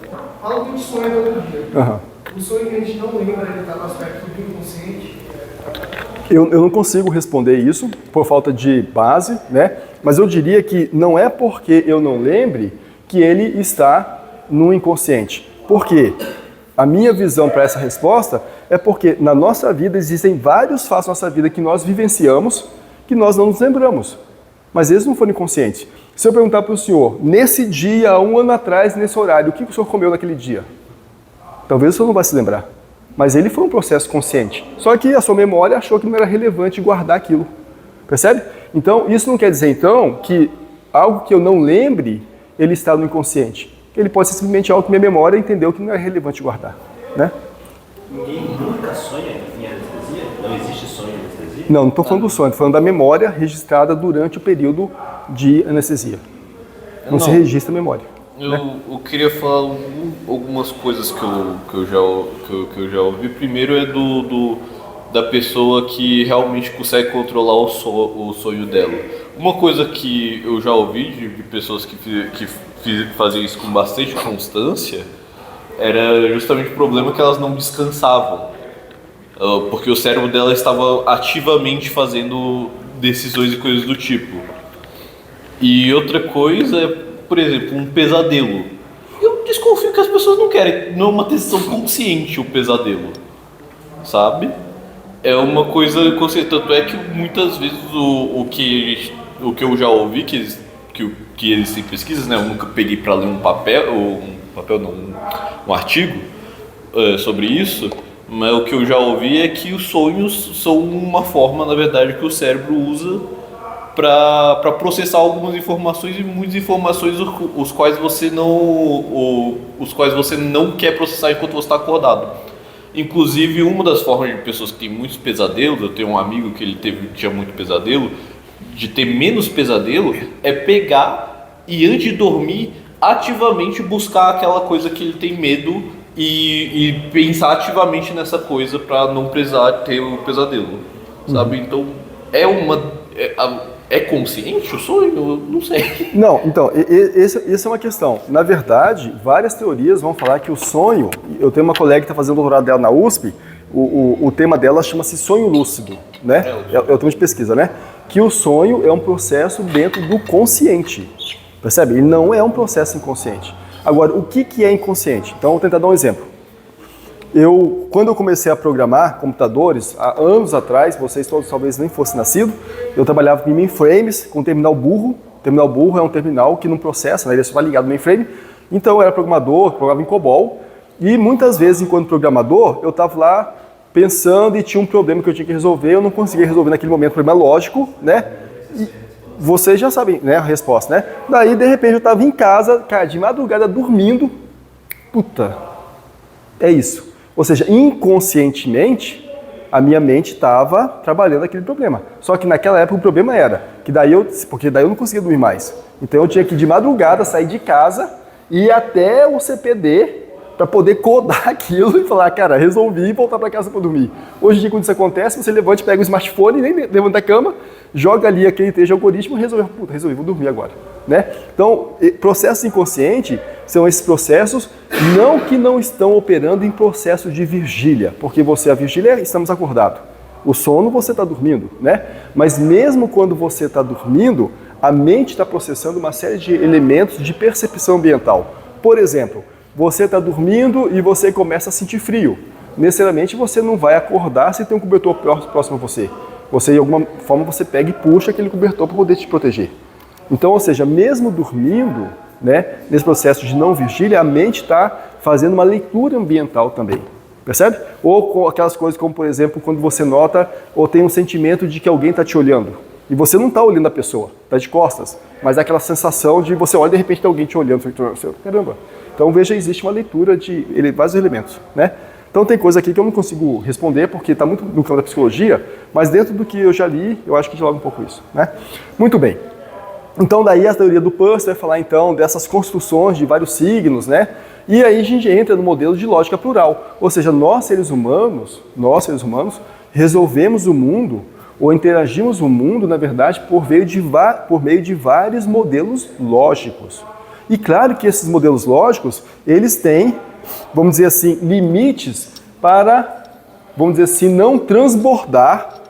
Fala que a gente sonha todo dia. Aham. O sonho que a gente não lembra, ele está no aspecto do inconsciente. Eu não consigo responder isso por falta de base, né? Mas eu diria que não é porque eu não lembre que ele está no inconsciente. Por quê? A minha visão para essa resposta é porque na nossa vida existem vários fatos da nossa vida que nós vivenciamos que nós não nos lembramos. Mas eles não foram inconscientes. Se eu perguntar para o senhor, nesse dia, há 1 ano atrás, nesse horário, o que o senhor comeu naquele dia? Talvez o senhor não vai se lembrar. Mas ele foi um processo consciente. Só que a sua memória achou que não era relevante guardar aquilo. Percebe? Então, isso não quer dizer, então, que algo que eu não lembre, ele está no inconsciente. Ele pode ser simplesmente algo que minha memória entendeu que não é relevante guardar. Né? Ninguém nunca sonha em anestesia? Não existe sonho em anestesia? Não estou falando do sonho, estou falando da memória registrada durante o período de anestesia. Não se registra a memória. Eu queria falar algumas coisas que eu já ouvi. Primeiro é da pessoa que realmente consegue controlar o sonho dela. Uma coisa que eu já ouvi de pessoas que faziam isso com bastante constância era justamente o problema que elas não descansavam. Porque o cérebro dela estava ativamente fazendo decisões e coisas do tipo. E outra coisa é, por exemplo, um pesadelo. Eu desconfio que as pessoas não querem, não é uma decisão consciente o pesadelo, sabe? É uma coisa consciente, tanto é que muitas vezes o que eu já ouvi, que que existem pesquisas, né? Eu nunca peguei para ler um papel, um artigo sobre isso, mas o que eu já ouvi é que os sonhos são uma forma, na verdade, que o cérebro usa para processar algumas informações, e muitas informações os quais você não quer processar enquanto você está acordado. Inclusive, uma das formas de pessoas que têm muitos pesadelos, eu tenho um amigo que tinha muito pesadelo, de ter menos pesadelo, é pegar e antes de dormir ativamente buscar aquela coisa que ele tem medo e pensar ativamente nessa coisa para não precisar ter o pesadelo, sabe? Então é consciente o sonho? Eu não sei. Não, então, essa é uma questão. Na verdade, várias teorias vão falar que o sonho... Eu tenho uma colega que está fazendo doutorado dela na USP, o tema dela chama-se sonho lúcido, né? É o tema de pesquisa, né? Que o sonho é um processo dentro do consciente, percebe? Ele não é um processo inconsciente. Agora, o que é inconsciente? Então, vou tentar dar um exemplo. Quando eu comecei a programar computadores, há anos atrás, vocês todos talvez nem fossem nascidos, eu trabalhava em mainframes com terminal burro. Terminal burro é um terminal que não processa, né? Ele é só ligado no mainframe. Então eu era programador, programava em COBOL, e muitas vezes, enquanto programador, eu estava lá pensando e tinha um problema que eu tinha que resolver, eu não conseguia resolver naquele momento, problema lógico, né? E vocês já sabem, né, a resposta, né? Daí, de repente, eu estava em casa, cara, de madrugada, dormindo. Puta, é isso. Ou seja, inconscientemente, a minha mente estava trabalhando aquele problema. Só que naquela época o problema era que porque daí eu não conseguia dormir mais. Então eu tinha que de madrugada sair de casa e ir até o CPD para poder codar aquilo e falar, cara, resolvi e voltar para casa para dormir. Hoje em dia, quando isso acontece, você levanta, pega o smartphone, nem levanta da cama, joga ali aquele trecho de algoritmo e resolvi, vou dormir agora. Né? Então, processos inconscientes são esses processos que não estão operando em processo de vigília, porque a vigília estamos acordados. O sono você está dormindo, né? Mas mesmo quando você está dormindo, a mente está processando uma série de elementos de percepção ambiental. Por exemplo, você está dormindo e você começa a sentir frio. Necessariamente você não vai acordar se tem um cobertor próximo a você. Você, de alguma forma, você pega e puxa aquele cobertor para poder te proteger. Então, ou seja, mesmo dormindo, né, nesse processo de não vigília, a mente está fazendo uma leitura ambiental também, percebe? Ou com aquelas coisas como, por exemplo, quando você nota ou tem um sentimento de que alguém está te olhando e você não está olhando a pessoa, está de costas, mas dá aquela sensação de você olha e de repente tem alguém te olhando, você, caramba. Então veja, existe uma leitura de vários elementos, né? Então tem coisa aqui que eu não consigo responder porque está muito no campo da psicologia, mas dentro do que eu já li, eu acho que dialoga um pouco isso, né? Muito bem. Então daí a teoria do Peirce vai falar então dessas construções de vários signos, né? E aí a gente entra no modelo de lógica plural, ou seja, nós seres humanos resolvemos o mundo ou interagimos o mundo, na verdade, por meio de vários modelos lógicos. E claro que esses modelos lógicos, eles têm, vamos dizer assim, limites para, vamos dizer assim, não transbordar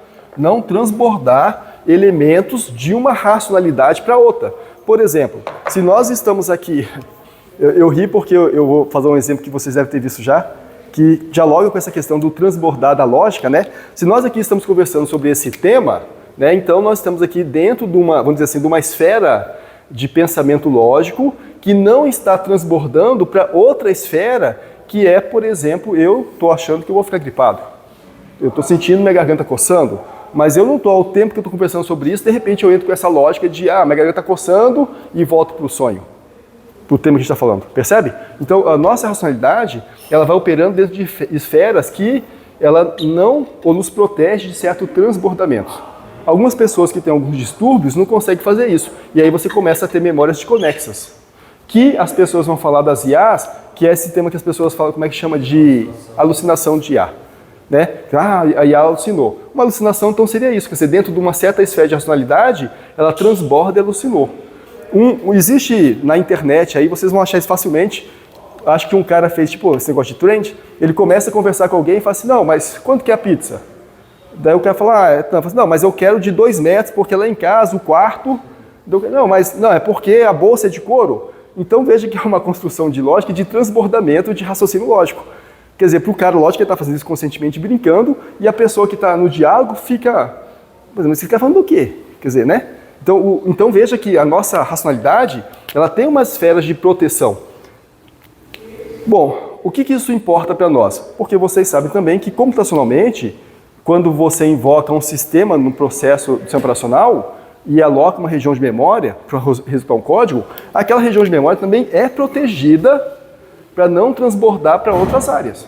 elementos de uma racionalidade para outra. Por exemplo, se nós estamos aqui, eu ri porque eu vou fazer um exemplo que vocês devem ter visto já, que dialoga com essa questão do transbordar da lógica, né? Se nós aqui estamos conversando sobre esse tema, né, então nós estamos aqui dentro de uma, vamos dizer assim, de uma esfera de pensamento lógico que não está transbordando para outra esfera que é, por exemplo, eu estou achando que eu vou ficar gripado. Eu estou sentindo minha garganta coçando. Mas eu não estou, ao tempo que eu estou conversando sobre isso, de repente eu entro com essa lógica de, minha garganta está coçando e volto para o sonho, para o tema que a gente está falando, percebe? Então, a nossa racionalidade, ela vai operando dentro de esferas que ela não ou nos protege de certos transbordamentos. Algumas pessoas que têm alguns distúrbios não conseguem fazer isso, e aí você começa a ter memórias desconexas, que as pessoas vão falar das IAs, que é esse tema que as pessoas falam, como é que chama, de alucinação de IA. Né? A IA alucinou. Uma alucinação, então, seria isso, quer dizer, dentro de uma certa esfera de racionalidade, ela transborda e alucinou. Existe na internet, aí vocês vão achar isso facilmente, acho que um cara fez, tipo, esse negócio de trend, ele começa a conversar com alguém e fala assim, não, mas quanto que é a pizza? Daí o cara fala, não, mas eu quero de 2 metros, porque lá em casa, o quarto... Não, é porque a bolsa é de couro. Então veja que é uma construção de lógica, de transbordamento de raciocínio lógico. Quer dizer, para o cara, lógico que ele está fazendo isso conscientemente brincando, e a pessoa que está no diálogo fica, por exemplo, esse cara falando do quê? Quer dizer, né? Então veja que a nossa racionalidade, ela tem umas esferas de proteção. Bom, o que isso importa para nós? Porque vocês sabem também que computacionalmente, quando você invoca um sistema no processo de sistema operacional e aloca uma região de memória para resultar um código, aquela região de memória também é protegida para não transbordar para outras áreas.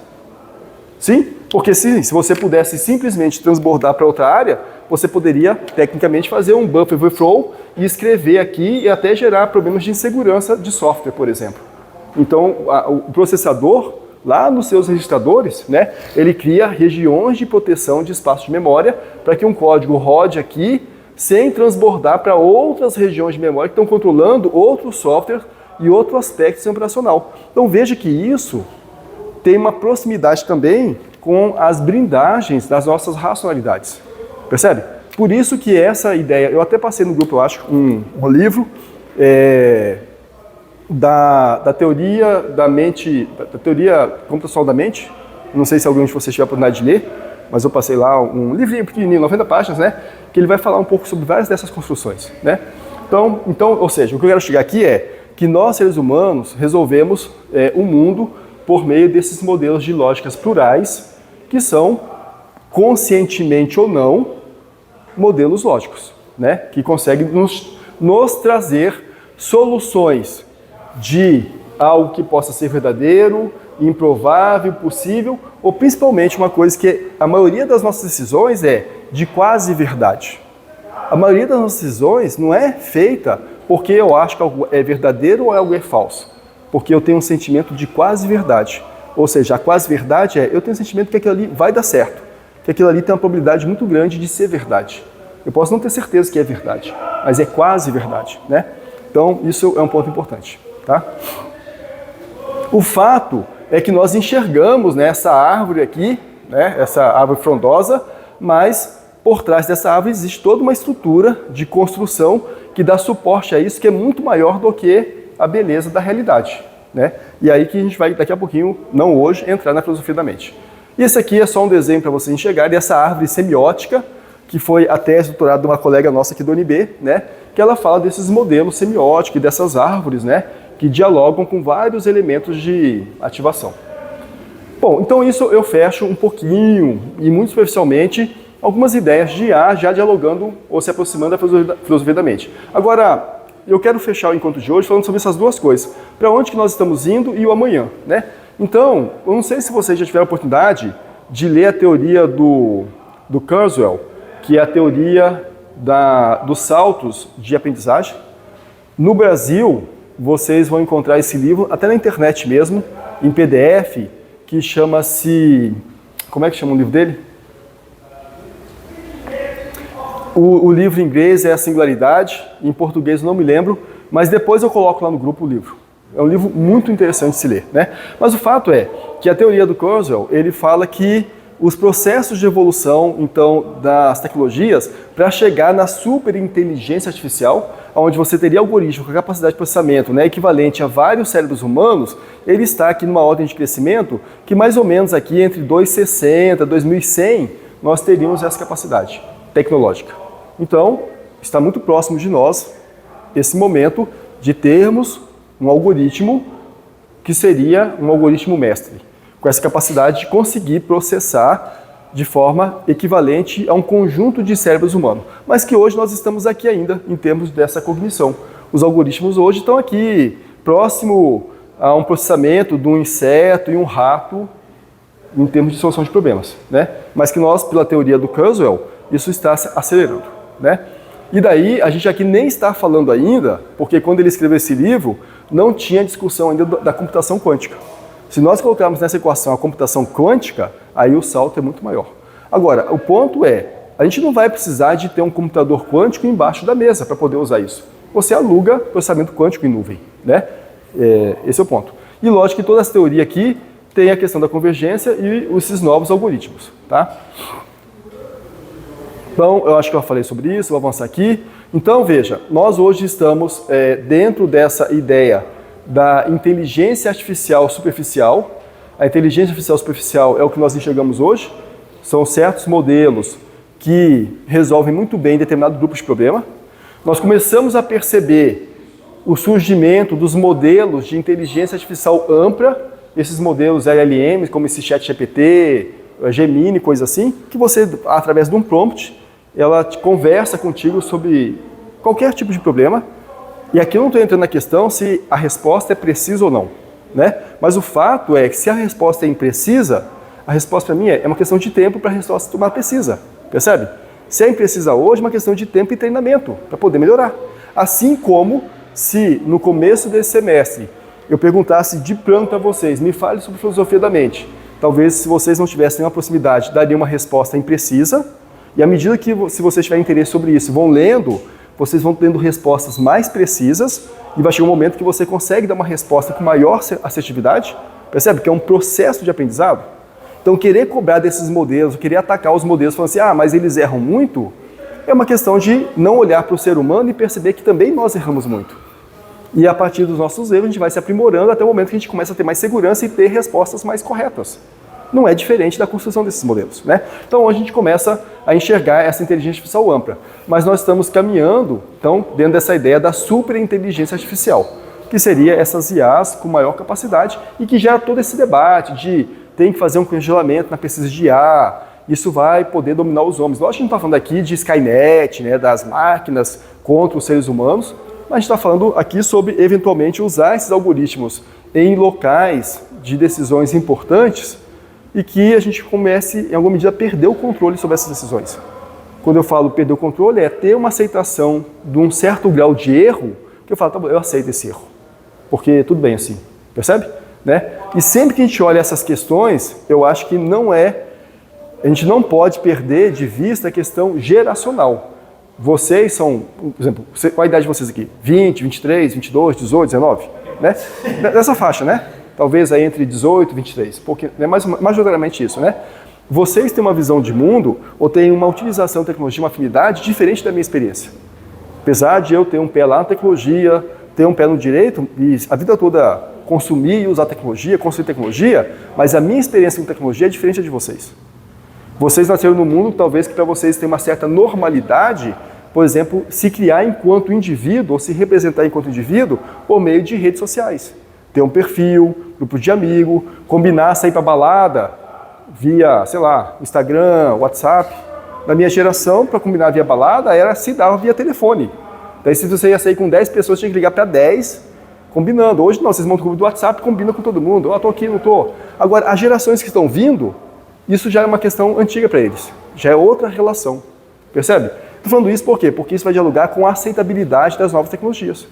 Sim? Porque se você pudesse simplesmente transbordar para outra área, você poderia, tecnicamente, fazer um buffer overflow e escrever aqui e até gerar problemas de insegurança de software, por exemplo. Então, o processador, lá nos seus registradores, né, ele cria regiões de proteção de espaço de memória para que um código rode aqui sem transbordar para outras regiões de memória que estão controlando outro software e outro aspecto do sistema operacional. Então, veja que isso tem uma proximidade também com as blindagens das nossas racionalidades. Percebe? Por isso que essa ideia, eu até passei no grupo, eu acho, um livro da teoria da mente, da teoria computacional da mente. Não sei se alguém de vocês tiver a oportunidade de ler, mas eu passei lá um livrinho pequenininho, 90 páginas, né? Que ele vai falar um pouco sobre várias dessas construções, né? Então, ou seja, o que eu quero chegar aqui é que nós, seres humanos, resolvemos o mundo por meio desses modelos de lógicas plurais, que são, conscientemente ou não, modelos lógicos, né? Que conseguem nos trazer soluções de algo que possa ser verdadeiro, improvável, possível, ou principalmente uma coisa que a maioria das nossas decisões é de quase verdade. A maioria das nossas decisões não é feita porque eu acho que algo é verdadeiro ou algo é falso, porque eu tenho um sentimento de quase verdade. Ou seja, a quase verdade eu tenho um sentimento que aquilo ali vai dar certo, que aquilo ali tem uma probabilidade muito grande de ser verdade. Eu posso não ter certeza que é verdade, mas é quase verdade, né? Então, isso é um ponto importante, tá? O fato é que nós enxergamos, né, essa árvore aqui, né, essa árvore frondosa, mas por trás dessa árvore existe toda uma estrutura de construção que dá suporte a isso, que é muito maior do que a beleza da realidade, né? E aí que a gente vai, daqui a pouquinho, não hoje, entrar na filosofia da mente. E esse aqui é só um desenho para vocês enxergarem dessa árvore semiótica, que foi a tese doutorada de uma colega nossa aqui do UNB, né? Que ela fala desses modelos semióticos e dessas árvores, né? Que dialogam com vários elementos de ativação. Bom, então isso eu fecho um pouquinho e muito superficialmente algumas ideias de IA já dialogando ou se aproximando da filosofia da mente. Agora, eu quero fechar o encontro de hoje falando sobre essas duas coisas. Para onde que nós estamos indo e o amanhã, né? Então, eu não sei se vocês já tiveram a oportunidade de ler a teoria do Kurzweil, que é a teoria dos saltos de aprendizagem. No Brasil, vocês vão encontrar esse livro, até na internet mesmo, em PDF, que chama-se... Como é que chama o livro dele? O livro em inglês é A Singularidade, em português eu não me lembro, mas depois eu coloco lá no grupo o livro. É um livro muito interessante de se ler, né? Mas o fato é que a teoria do Kurzweil, ele fala que os processos de evolução, então, das tecnologias, para chegar na superinteligência artificial, onde você teria algoritmo com capacidade de processamento, né, equivalente a vários cérebros humanos, ele está aqui numa ordem de crescimento que mais ou menos aqui entre 2060 e 2100 nós teríamos essa capacidade tecnológica. Então, está muito próximo de nós esse momento de termos um algoritmo que seria um algoritmo mestre, com essa capacidade de conseguir processar de forma equivalente a um conjunto de cérebros humanos. Mas que hoje nós estamos aqui ainda em termos dessa cognição. Os algoritmos hoje estão aqui próximo a um processamento de um inseto e um rato em termos de solução de problemas, né? Mas que nós, pela teoria do Kurzweil, isso está acelerando, né? E daí a gente aqui nem está falando ainda, porque quando ele escreveu esse livro, não tinha discussão ainda da computação quântica. Se nós colocarmos nessa equação a computação quântica, aí o salto é muito maior. Agora, o ponto é, a gente não vai precisar de ter um computador quântico embaixo da mesa para poder usar isso. Você aluga processamento quântico em nuvem, né? Esse é o ponto. E lógico que toda essa teoria aqui tem a questão da convergência e esses novos algoritmos, tá? Então, eu acho que eu falei sobre isso, vou avançar aqui. Então, veja, nós hoje estamos dentro dessa ideia da inteligência artificial superficial. A inteligência artificial superficial é o que nós enxergamos hoje. São certos modelos que resolvem muito bem determinado grupo de problema. nós começamos a perceber o surgimento dos modelos de inteligência artificial ampla, esses modelos LLMs, como esse ChatGPT, Gemini, coisa assim, que você, através de um prompt, ela conversa contigo sobre qualquer tipo de problema. E aqui eu não estou entrando na questão se a resposta é precisa ou não, né? Mas o fato é que se a resposta é imprecisa, a resposta para mim é uma questão de tempo para a resposta se tornar precisa, percebe? Se é imprecisa hoje, é uma questão de tempo e treinamento para poder melhorar. Assim como se no começo desse semestre eu perguntasse de plano para vocês, me fale sobre filosofia da mente. Talvez se vocês não tivessem uma proximidade, daria uma resposta imprecisa, e à medida que, se vocês tiverem interesse sobre isso, vão lendo, vocês vão tendo respostas mais precisas, e vai chegar um momento que você consegue dar uma resposta com maior assertividade, percebe? Que é um processo de aprendizado. Então, querer cobrar desses modelos, querer atacar os modelos, falando assim, mas eles erram muito, é uma questão de não olhar para o ser humano e perceber que também nós erramos muito. E a partir dos nossos erros, a gente vai se aprimorando até o momento que a gente começa a ter mais segurança e ter respostas mais corretas. Não é diferente da construção desses modelos, né? Então, hoje a gente começa a enxergar essa inteligência artificial ampla. Mas nós estamos caminhando, então, dentro dessa ideia da superinteligência artificial, que seria essas IAs com maior capacidade e que gera todo esse debate de tem que fazer um congelamento na pesquisa de IA, isso vai poder dominar os homens. Lógico que a gente não está falando aqui de Skynet, né, das máquinas contra os seres humanos, mas a gente está falando aqui sobre, eventualmente, usar esses algoritmos em locais de decisões importantes e que a gente comece, em alguma medida, a perder o controle sobre essas decisões. Quando eu falo perder o controle, é ter uma aceitação de um certo grau de erro, que eu falo, tá bom, eu aceito esse erro, porque tudo bem assim, percebe? Né? E sempre que a gente olha essas questões, eu acho que a gente não pode perder de vista a questão geracional. Vocês são, por exemplo, qual a idade de vocês aqui? 20, 23, 22, 18, 19? Né? Nessa faixa, né? Talvez aí entre 18 e 23, porque é majoritariamente isso, né? Vocês têm uma visão de mundo ou têm uma utilização de tecnologia, uma afinidade diferente da minha experiência. Apesar de eu ter um pé lá na tecnologia, ter um pé no direito e a vida toda consumir e usar tecnologia, construir tecnologia, mas a minha experiência com tecnologia é diferente de vocês. Vocês nasceram no mundo, talvez que para vocês tem uma certa normalidade, por exemplo, se criar enquanto indivíduo ou se representar enquanto indivíduo por meio de redes sociais. Ter um perfil, grupo de amigo, combinar, sair para balada via, sei lá, Instagram, WhatsApp. Na minha geração, para combinar via balada, se dava via telefone. Daí se você ia sair com 10 pessoas, tinha que ligar para 10, combinando. Hoje não, vocês montam o grupo do WhatsApp, combinam com todo mundo. Estou aqui, não estou. Agora, as gerações que estão vindo, isso já é uma questão antiga para eles. Já é outra relação. Percebe? Estou falando isso por quê? Porque isso vai dialogar com a aceitabilidade das novas tecnologias.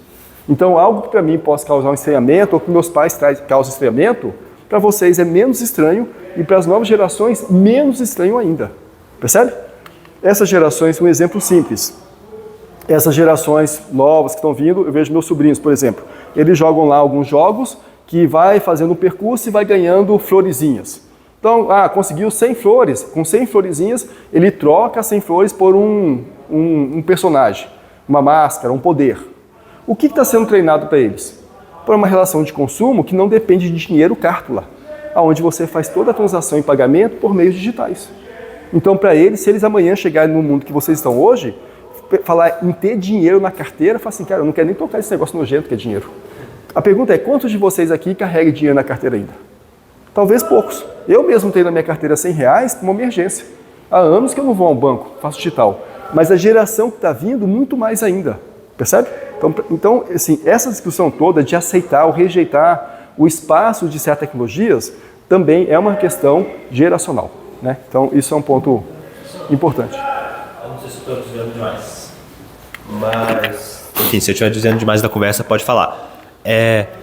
Então, algo que para mim possa causar um estranhamento, ou que meus pais causam estranhamento, para vocês é menos estranho e para as novas gerações, menos estranho ainda. Percebe? Essas gerações, um exemplo simples. Essas gerações novas que estão vindo, eu vejo meus sobrinhos, por exemplo, eles jogam lá alguns jogos que vai fazendo um percurso e vai ganhando florezinhas. Então, conseguiu 100 flores, com 100 florezinhas, ele troca 100 flores por um personagem, uma máscara, um poder. O que está sendo treinado para eles? Por uma relação de consumo que não depende de dinheiro cártula, onde você faz toda a transação e pagamento por meios digitais. Então, para eles, se eles amanhã chegarem no mundo que vocês estão hoje, falar em ter dinheiro na carteira, fala assim, cara, eu não quero nem tocar esse negócio nojento que é dinheiro. A pergunta é, quantos de vocês aqui carregam dinheiro na carteira ainda? Talvez poucos. Eu mesmo tenho na minha carteira R$100 para uma emergência. Há anos que eu não vou ao banco, faço digital. Mas a geração que está vindo, muito mais ainda. Percebe? Então, assim, essa discussão toda de aceitar ou rejeitar o espaço de certas tecnologias também é uma questão geracional, né? Então, isso é um ponto importante. Eu não sei se estou dizendo demais, mas... Enfim, se eu estiver dizendo demais da conversa, pode falar.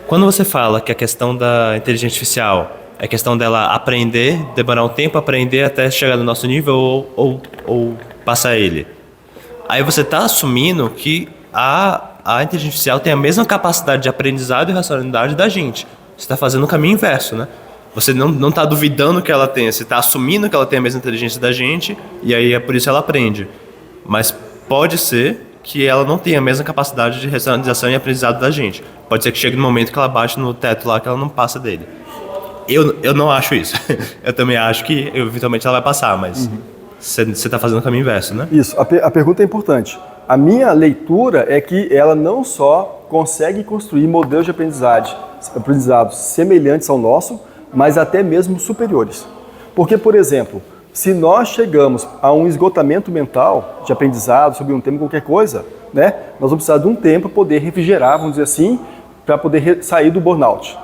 Quando você fala que a questão da inteligência artificial é a questão dela aprender, demorar um tempo a aprender até chegar no nosso nível ou passar ele, aí você está assumindo que a inteligência artificial tem a mesma capacidade de aprendizado e racionalidade da gente. Você está fazendo o caminho inverso, né? Você não está duvidando que ela tenha, você está assumindo que ela tem a mesma inteligência da gente e aí é por isso que ela aprende. Mas pode ser que ela não tenha a mesma capacidade de racionalização e aprendizado da gente. Pode ser que chegue no momento que ela bate no teto lá que ela não passa dele. Eu não acho isso. Eu também acho que eventualmente ela vai passar, mas você está fazendo o caminho inverso, né? Isso. A pergunta é importante. A minha leitura é que ela não só consegue construir modelos de aprendizados semelhantes ao nosso, mas até mesmo superiores. Porque, por exemplo, se nós chegamos a um esgotamento mental de aprendizado sobre um tema, qualquer coisa, né, nós vamos precisar de um tempo para poder refrigerar, vamos dizer assim, para poder sair do burnout.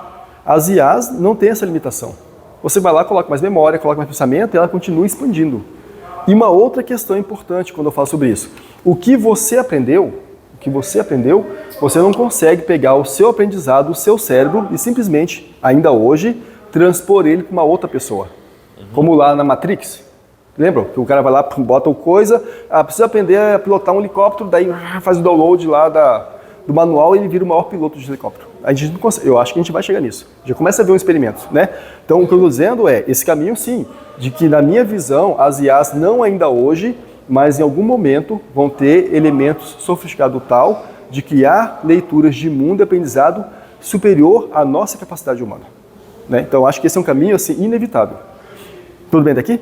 As IAs não têm essa limitação. Você vai lá, coloca mais memória, coloca mais pensamento e ela continua expandindo. E uma outra questão importante quando eu falo sobre isso. O que você aprendeu, você não consegue pegar o seu aprendizado, o seu cérebro e simplesmente, ainda hoje, transpor ele para uma outra pessoa. Como lá na Matrix. Lembram? Que o cara vai lá, bota o coisa, precisa aprender a pilotar um helicóptero, daí faz o download lá do manual e ele vira o maior piloto de helicóptero. A gente não consegue, eu acho que a gente vai chegar nisso. Já começa a ver um experimento, né? Então o que eu estou dizendo é, esse caminho sim, de que na minha visão, as IAs não ainda hoje, mas em algum momento vão ter elementos sofisticados tal de criar leituras de mundo e aprendizado superior à nossa capacidade humana. Né? Então acho que esse é um caminho assim, inevitável. Tudo bem daqui?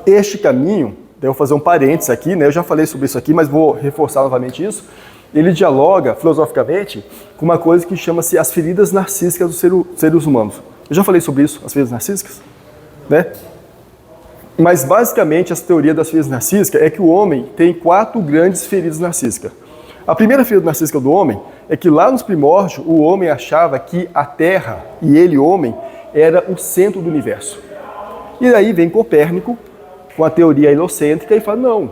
Este caminho, eu vou fazer um parênteses aqui, né? Eu já falei sobre isso aqui, mas vou reforçar novamente isso. Ele dialoga, filosoficamente, com uma coisa que chama-se as feridas narcísicas dos seres humanos. Eu já falei sobre isso, as feridas narcísicas, né? Mas, basicamente, essa teoria das feridas narcísicas é que o homem tem 4 grandes feridas narcísicas. A primeira ferida narcísica do homem é que lá nos primórdios, o homem achava que a Terra, e ele, homem, era o centro do universo. E daí vem Copérnico, com a teoria helocêntrica, e fala, não,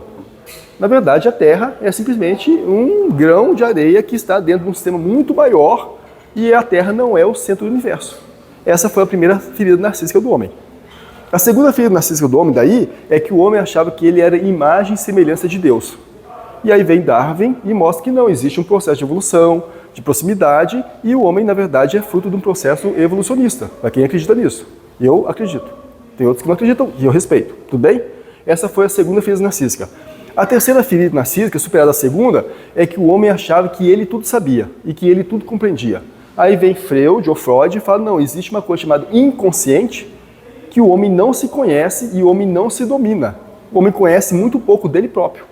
na verdade a Terra é simplesmente um grão de areia que está dentro de um sistema muito maior e a Terra não é o centro do universo. Essa foi a primeira ferida narcísica do homem. A segunda ferida narcísica do homem daí é que o homem achava que ele era imagem e semelhança de Deus. E aí vem Darwin e mostra que não, existe um processo de evolução, de proximidade, e o homem, na verdade, é fruto de um processo evolucionista, para quem acredita nisso. Eu acredito. Tem outros que não acreditam e eu respeito. Tudo bem? Essa foi a segunda ferida narcísica. A terceira ferida narcísica, superada a segunda, é que o homem achava que ele tudo sabia e que ele tudo compreendia. Aí vem Freud ou Freud e fala, não, existe uma coisa chamada inconsciente, que o homem não se conhece e o homem não se domina. O homem conhece muito pouco dele próprio.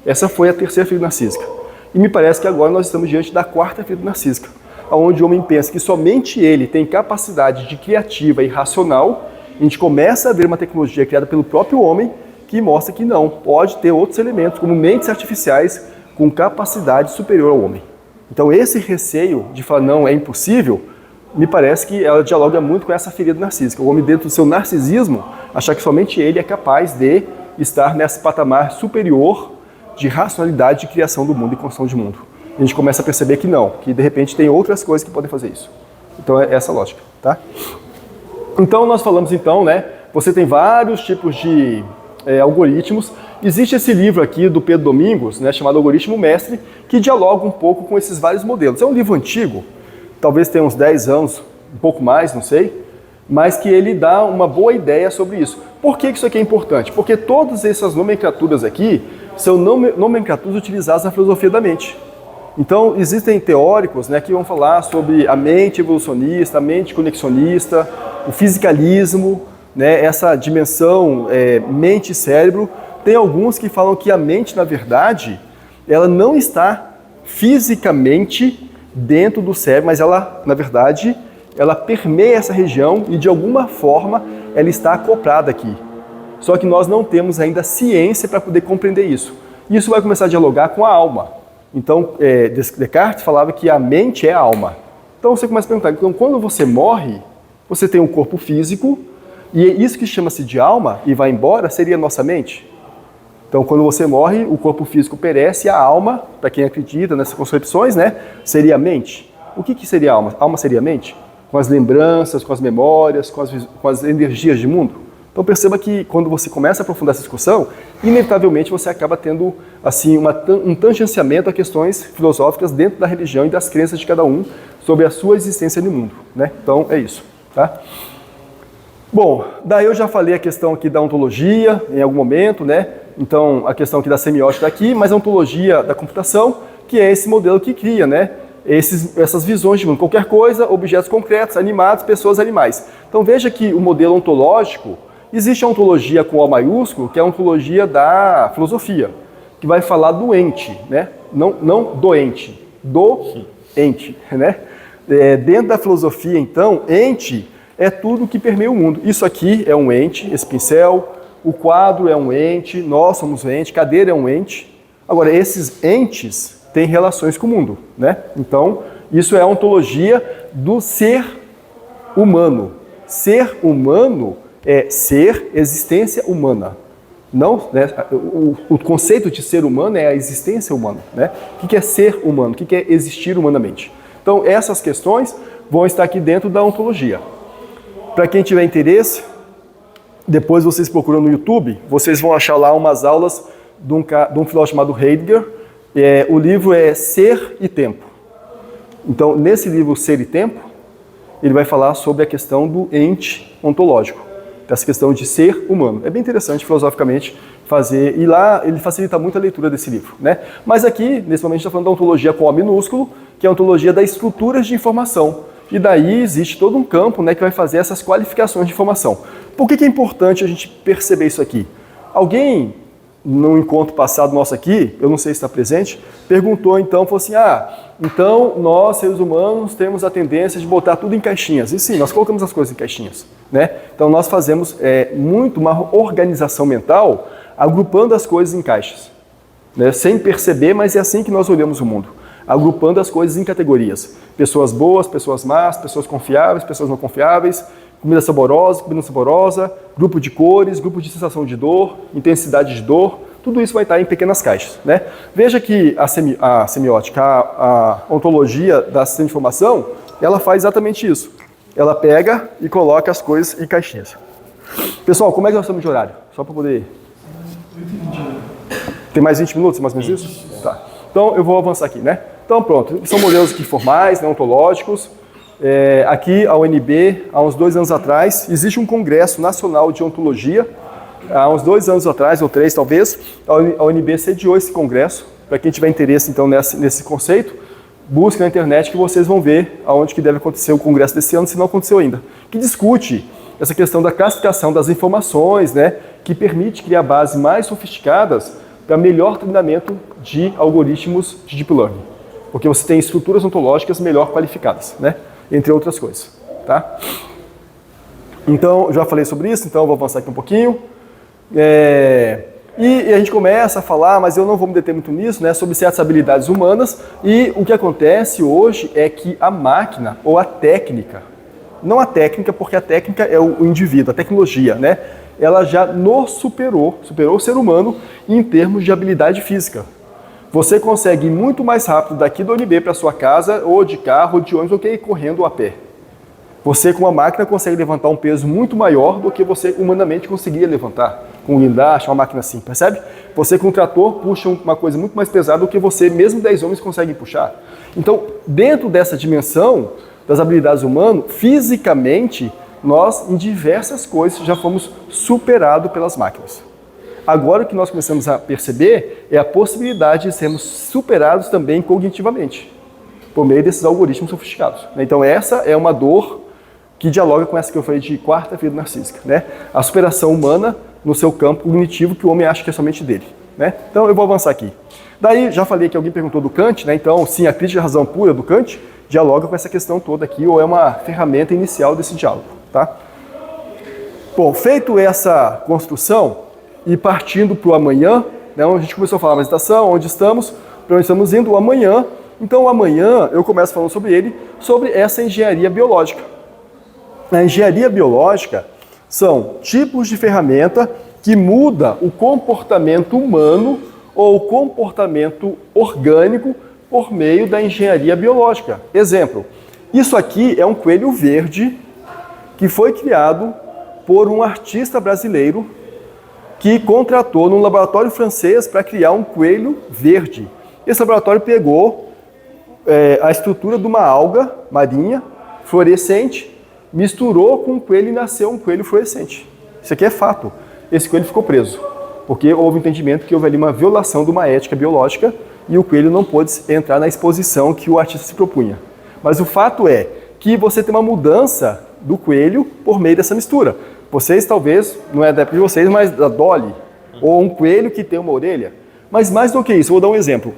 Essa foi a terceira ferida narcísica. E me parece que agora nós estamos diante da quarta ferida narcísica, onde o homem pensa que somente ele tem capacidade de criativa e racional. A gente começa a ver uma tecnologia criada pelo próprio homem que mostra que não, pode ter outros elementos, como mentes artificiais com capacidade superior ao homem. Então esse receio de falar não, é impossível, me parece que ela dialoga muito com essa ferida narcísica. O homem, dentro do seu narcisismo, achar que somente ele é capaz de estar nesse patamar superior de racionalidade de criação do mundo e construção de mundo. A gente começa a perceber que não, que de repente tem outras coisas que podem fazer isso. Então é essa a lógica, tá? Então nós falamos então, né, você tem vários tipos de algoritmos. Existe esse livro aqui do Pedro Domingos, né, chamado Algoritmo Mestre, que dialoga um pouco com esses vários modelos. É um livro antigo, talvez tenha uns 10 anos, um pouco mais, não sei, mas que ele dá uma boa ideia sobre isso. Por que isso aqui é importante? Porque todas essas nomenclaturas aqui são nomenclaturas utilizadas na filosofia da mente. Então, existem teóricos, né, que vão falar sobre a mente evolucionista, a mente conexionista, o fisicalismo, né, essa dimensão mente e cérebro. Tem alguns que falam que a mente, na verdade, ela não está fisicamente dentro do cérebro, mas ela, na verdade, ela permeia essa região e, de alguma forma, ela está acoplada aqui. Só que nós não temos ainda ciência para poder compreender isso. E isso vai começar a dialogar com a alma. Então, Descartes falava que a mente é a alma. Então, você começa a perguntar, então, quando você morre, você tem um corpo físico, e isso que chama-se de alma e vai embora seria a nossa mente. Então, quando você morre, o corpo físico perece, a alma, para quem acredita nessas concepções, né, seria a mente. O que seria a alma? A alma seria a mente? Com as lembranças, com as memórias, com as energias de mundo? Então perceba que quando você começa a aprofundar essa discussão, inevitavelmente você acaba tendo assim, um tangenciamento a questões filosóficas dentro da religião e das crenças de cada um sobre a sua existência no mundo, né? Então é isso, tá? Bom, daí eu já falei a questão aqui da ontologia em algum momento, né? Então a questão aqui da semiótica aqui, mas a ontologia da computação, que é esse modelo que cria, né? Essas visões de mundo, qualquer coisa, objetos concretos, animados, pessoas, animais. Então veja que o modelo ontológico, existe a ontologia com O maiúsculo, que é a ontologia da filosofia, que vai falar do ente, né? Não doente, do ente, né? Dentro da filosofia, então, ente é tudo que permeia o mundo. Isso aqui é um ente, esse pincel, o quadro é um ente, nós somos um ente, cadeira é um ente. Agora, esses entes têm relações com o mundo, né? Então, isso é a ontologia do ser humano. Ser humano é ser, existência humana. Não, né? O conceito de ser humano é a existência humana, né? O que é ser humano? O que é existir humanamente? Então, essas questões vão estar aqui dentro da ontologia. Para quem tiver interesse, depois vocês procuram no YouTube, vocês vão achar lá umas aulas de um filósofo chamado Heidegger. O livro é Ser e Tempo. Então, nesse livro Ser e Tempo, ele vai falar sobre a questão do ente ontológico, dessa questão de ser humano. É bem interessante, filosoficamente, fazer, e lá ele facilita muito a leitura desse livro, né? Mas aqui, nesse momento, a gente está falando da ontologia com O minúsculo, que é a ontologia das estruturas de informação. E daí existe todo um campo, né, que vai fazer essas qualificações de informação. Por que é importante a gente perceber isso aqui? Alguém, no encontro passado nosso aqui, eu não sei se está presente, perguntou então, falou assim, então nós, seres humanos, temos a tendência de botar tudo em caixinhas. E sim, nós colocamos as coisas em caixinhas, né? Então nós fazemos muito uma organização mental, agrupando as coisas em caixas, né? Sem perceber, mas é assim que nós olhamos o mundo. Agrupando as coisas em categorias. Pessoas boas, pessoas más, pessoas confiáveis, pessoas não confiáveis, comida saborosa, comida não saborosa, grupo de cores, grupo de sensação de dor, intensidade de dor, tudo isso vai estar em pequenas caixas, né? Veja que a semiótica, a ontologia da sistema de informação, ela faz exatamente isso. Ela pega e coloca as coisas em caixinhas. Pessoal, como é que nós estamos de horário? Só para poder... Tem mais 20 minutos, mais ou menos isso? Tá. Então, eu vou avançar aqui, né? Então, pronto. São modelos aqui formais, né, ontológicos. Aqui, a UNB, há uns 2 anos atrás, existe um congresso nacional de ontologia. Há uns 2 anos atrás, ou 3 talvez, a UNB sediou esse congresso. Para quem tiver interesse, então, nesse conceito, busque na internet que vocês vão ver aonde que deve acontecer o congresso desse ano, se não aconteceu ainda. Que discute essa questão da classificação das informações, né, que permite criar bases mais sofisticadas para melhor treinamento de algoritmos de Deep Learning. Porque você tem estruturas ontológicas melhor qualificadas, né? Entre outras coisas, tá? Então, já falei sobre isso, então eu vou avançar aqui um pouquinho. E a gente começa a falar, mas eu não vou me deter muito nisso, né? Sobre certas habilidades humanas. E o que acontece hoje é que a máquina, ou a técnica, não a técnica, porque a técnica é o indivíduo, a tecnologia, né? Ela já superou o ser humano em termos de habilidade física. Você consegue ir muito mais rápido daqui do UNB para sua casa, ou de carro, ou de ônibus, do que ir correndo a pé. Você, com uma máquina, consegue levantar um peso muito maior do que você humanamente conseguiria levantar. Com um guindaste, uma máquina assim, percebe? Você, com um trator, puxa uma coisa muito mais pesada do que você, mesmo 10 homens, conseguem puxar. Então, dentro dessa dimensão das habilidades humanas, fisicamente, nós, em diversas coisas, já fomos superados pelas máquinas. Agora o que nós começamos a perceber é a possibilidade de sermos superados também cognitivamente, por meio desses algoritmos sofisticados. Então essa é uma dor que dialoga com essa que eu falei de quarta-feira narcísica, né? A superação humana no seu campo cognitivo que o homem acha que é somente dele, né? Então eu vou avançar aqui. Daí, já falei que alguém perguntou do Kant, né? Então sim, a crítica de razão pura do Kant dialoga com essa questão toda aqui, ou é uma ferramenta inicial desse diálogo, tá? Bom, feito essa construção, e partindo para o amanhã, né, a gente começou a falar da meditação, onde estamos, para onde estamos indo, o amanhã. Então, o amanhã, eu começo falando sobre ele, sobre essa engenharia biológica. A engenharia biológica são tipos de ferramenta que muda o comportamento humano ou o comportamento orgânico por meio da engenharia biológica. Exemplo, isso aqui é um coelho verde que foi criado por um artista brasileiro que contratou num laboratório francês para criar um coelho verde. Esse laboratório pegou a estrutura de uma alga marinha, fluorescente, misturou com um coelho e nasceu um coelho fluorescente. Isso aqui é fato. Esse coelho ficou preso, porque houve entendimento que houve ali uma violação de uma ética biológica e o coelho não pôde entrar na exposição que o artista se propunha. Mas o fato é que você tem uma mudança do coelho por meio dessa mistura. Vocês talvez, não é da época de vocês, mas da Dolly, ou um coelho que tem uma orelha. Mas mais do que isso, eu vou dar um exemplo.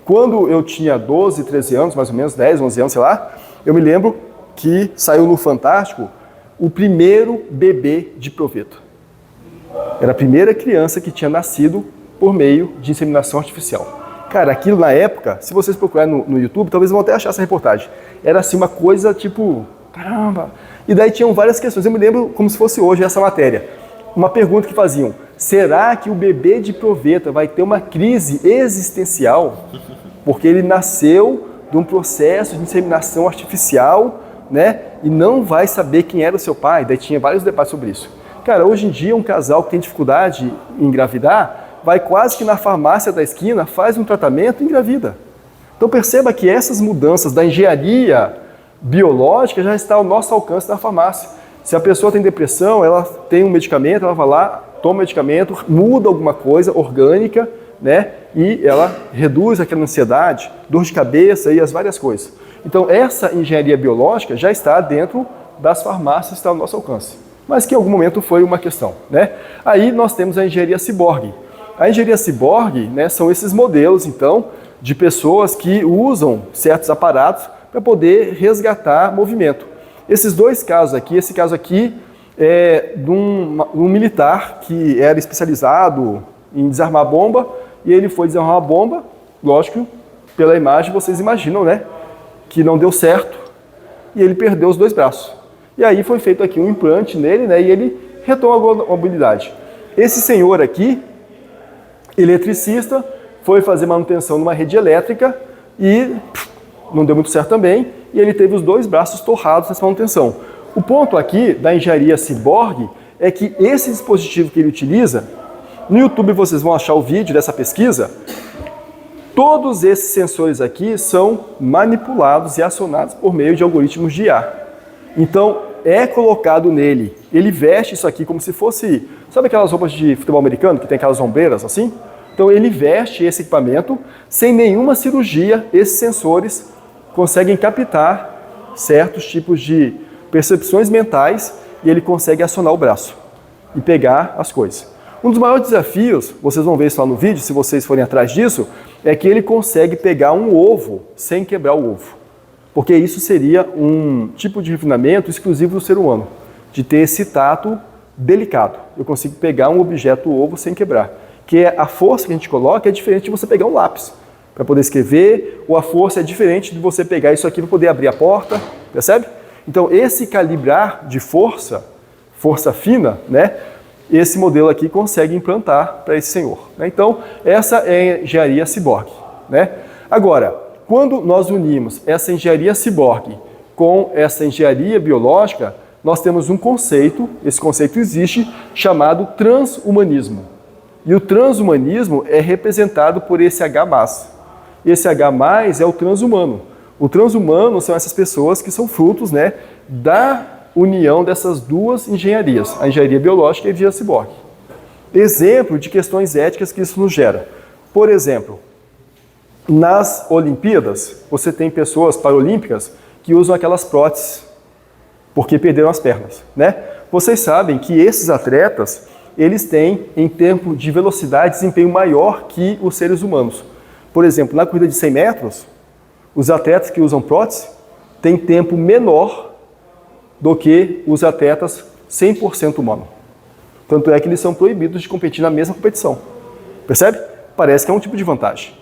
Quando eu tinha 12, 13 anos, mais ou menos, 10, 11 anos, sei lá, eu me lembro que saiu no Fantástico o primeiro bebê de Proveto. Era a primeira criança que tinha nascido por meio de inseminação artificial. Cara, aquilo na época, se vocês procurarem no YouTube, talvez vão até achar essa reportagem. Era assim uma coisa tipo, caramba. E daí tinham várias questões. Eu me lembro como se fosse hoje essa matéria. Uma pergunta que faziam: será que o bebê de Proveta vai ter uma crise existencial? Porque ele nasceu de um processo de inseminação artificial, né? E não vai saber quem era o seu pai. Daí tinha vários debates sobre isso. Cara, hoje em dia um casal que tem dificuldade em engravidar vai quase que na farmácia da esquina, faz um tratamento e engravida. Então perceba que essas mudanças da engenharia biológica já estão ao nosso alcance na farmácia. Se a pessoa tem depressão, ela tem um medicamento, ela vai lá, toma o medicamento, muda alguma coisa orgânica, né? E ela reduz aquela ansiedade, dor de cabeça e as várias coisas. Então essa engenharia biológica já está dentro das farmácias, está ao nosso alcance. Mas que em algum momento foi uma questão, né? Aí nós temos a engenharia ciborgue. A engenharia ciborgue, né, são esses modelos, então, de pessoas que usam certos aparatos para poder resgatar movimento. Esses dois casos aqui, esse caso aqui é de um militar que era especializado em desarmar bomba, e ele foi desarmar a bomba, lógico, pela imagem vocês imaginam, né, que não deu certo, e ele perdeu os dois braços. E aí foi feito aqui um implante nele, né, e ele retoma a mobilidade. Esse senhor aqui, eletricista, foi fazer manutenção numa rede elétrica e não deu muito certo também, e ele teve os dois braços torrados nessa manutenção. O ponto aqui da engenharia ciborgue é que esse dispositivo que ele utiliza, no YouTube vocês vão achar o vídeo dessa pesquisa, todos esses sensores aqui são manipulados e acionados por meio de algoritmos de IA. Então, é colocado nele, ele veste isso aqui como se fosse, sabe aquelas roupas de futebol americano que tem aquelas ombreiras assim? Então ele veste esse equipamento, sem nenhuma cirurgia, esses sensores conseguem captar certos tipos de percepções mentais e ele consegue acionar o braço e pegar as coisas. Um dos maiores desafios, vocês vão ver isso lá no vídeo, se vocês forem atrás disso, é que ele consegue pegar um ovo sem quebrar o ovo. Porque isso seria um tipo de refinamento exclusivo do ser humano, de ter esse tato delicado. Eu consigo pegar um objeto, o ovo, sem quebrar. Que a força que a gente coloca é diferente de você pegar um lápis para poder escrever, ou a força é diferente de você pegar isso aqui para poder abrir a porta, percebe? Então esse calibrar de força fina, né? Esse modelo aqui consegue implantar para esse senhor. Né? Então essa é a engenharia ciborgue, né? Agora, quando nós unimos essa engenharia ciborgue com essa engenharia biológica, nós temos um conceito, esse conceito existe, chamado transhumanismo. E o transhumanismo é representado por esse H+. Esse H+, é o transhumano. O transhumano são essas pessoas que são frutos, né, da união dessas duas engenharias, a engenharia biológica e a engenharia ciborgue. Exemplo de questões éticas que isso nos gera. Por exemplo, nas Olimpíadas, você tem pessoas paralímpicas que usam aquelas próteses porque perderam as pernas, né? Vocês sabem que esses atletas, eles têm, em termos de velocidade, desempenho maior que os seres humanos. Por exemplo, na corrida de 100 metros, os atletas que usam prótese têm tempo menor do que os atletas 100% humanos. Tanto é que eles são proibidos de competir na mesma competição. Percebe? Parece que é um tipo de vantagem.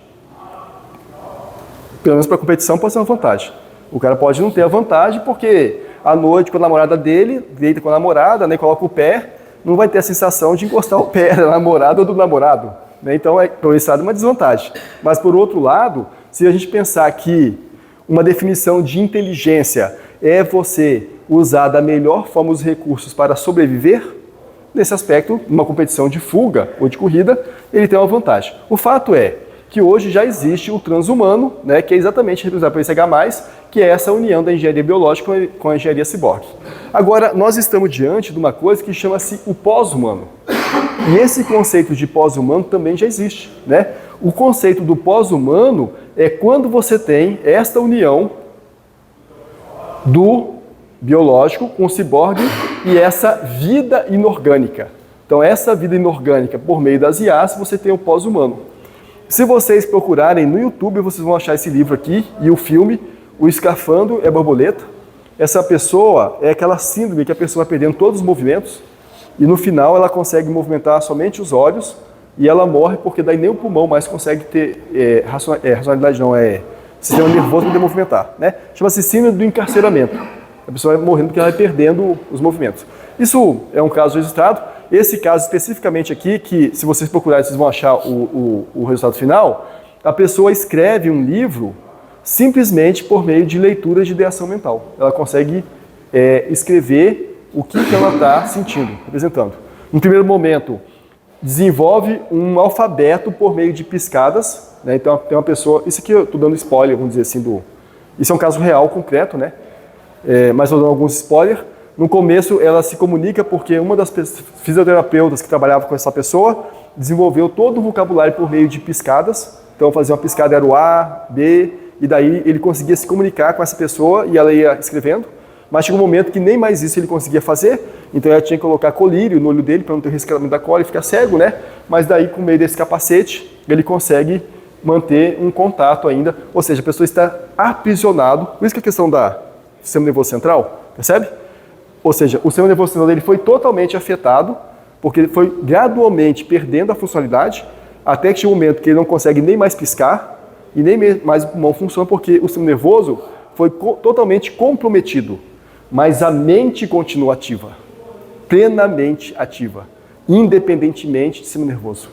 Pelo menos para a competição pode ser uma vantagem. O cara pode não ter a vantagem porque à noite com a namorada dele, deita com a namorada, né, coloca o pé, não vai ter a sensação de encostar o pé da namorada ou do namorado. Né? Então, por esse lado, é uma desvantagem. Mas, por outro lado, se a gente pensar que uma definição de inteligência é você usar da melhor forma os recursos para sobreviver, nesse aspecto, numa competição de fuga ou de corrida, ele tem uma vantagem. O fato é que hoje já existe o transhumano, né, que é exatamente representado por esse H+, que é essa união da engenharia biológica com a engenharia ciborgue. Agora, nós estamos diante de uma coisa que chama-se o pós-humano. E esse conceito de pós-humano também já existe, né? O conceito do pós-humano é quando você tem esta união do biológico com o ciborgue e essa vida inorgânica. Então, essa vida inorgânica, por meio das IAs, você tem o pós-humano. Se vocês procurarem no YouTube, vocês vão achar esse livro aqui e o filme, O Escafandro é Borboleta. Essa pessoa é aquela síndrome que a pessoa vai perdendo todos os movimentos e no final ela consegue movimentar somente os olhos e ela morre porque daí nem o pulmão mais consegue ter racionalidade, não, sistema nervoso para poder movimentar, né? Chama-se síndrome do encarceramento. A pessoa vai morrendo porque ela vai perdendo os movimentos. Isso é um caso registrado. Esse caso especificamente aqui, que se vocês procurarem vocês vão achar o resultado final, a pessoa escreve um livro simplesmente por meio de leitura de ideação mental. Ela consegue escrever o que ela está sentindo, representando. No primeiro momento, desenvolve um alfabeto por meio de piscadas, né? Então tem uma pessoa, isso aqui eu estou dando spoiler, vamos dizer assim, isso é um caso real, concreto, né? Mas estou dando alguns spoilers. No começo ela se comunica porque uma das fisioterapeutas que trabalhava com essa pessoa desenvolveu todo o vocabulário por meio de piscadas. Então fazia uma piscada, era o A, B, e daí ele conseguia se comunicar com essa pessoa e ela ia escrevendo. Mas chegou um momento que nem mais isso ele conseguia fazer, então ela tinha que colocar colírio no olho dele para não ter o resfriamento da cola e ficar cego, né? Mas daí, com meio desse capacete, ele consegue manter um contato ainda, ou seja, a pessoa está aprisionado. Por isso que a questão do sistema nervoso central, percebe? Ou seja, o sistema nervoso central dele foi totalmente afetado, porque ele foi gradualmente perdendo a funcionalidade, até que chega um momento que ele não consegue nem mais piscar, e nem mais o pulmão funciona, porque o sistema nervoso foi totalmente comprometido. Mas a mente continua ativa, plenamente ativa, independentemente do sistema nervoso.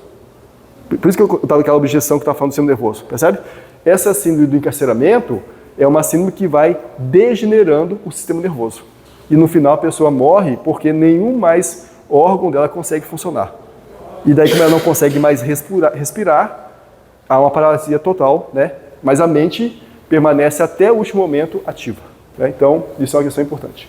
Por isso que eu estava naquela objeção que estava falando do sistema nervoso, percebe? Essa síndrome do encarceramento é uma síndrome que vai degenerando o sistema nervoso. E no final a pessoa morre porque nenhum mais órgão dela consegue funcionar. E daí, como ela não consegue mais respirar, há uma paralisia total, né? Mas a mente permanece até o último momento ativa, né? Então, isso é uma questão importante.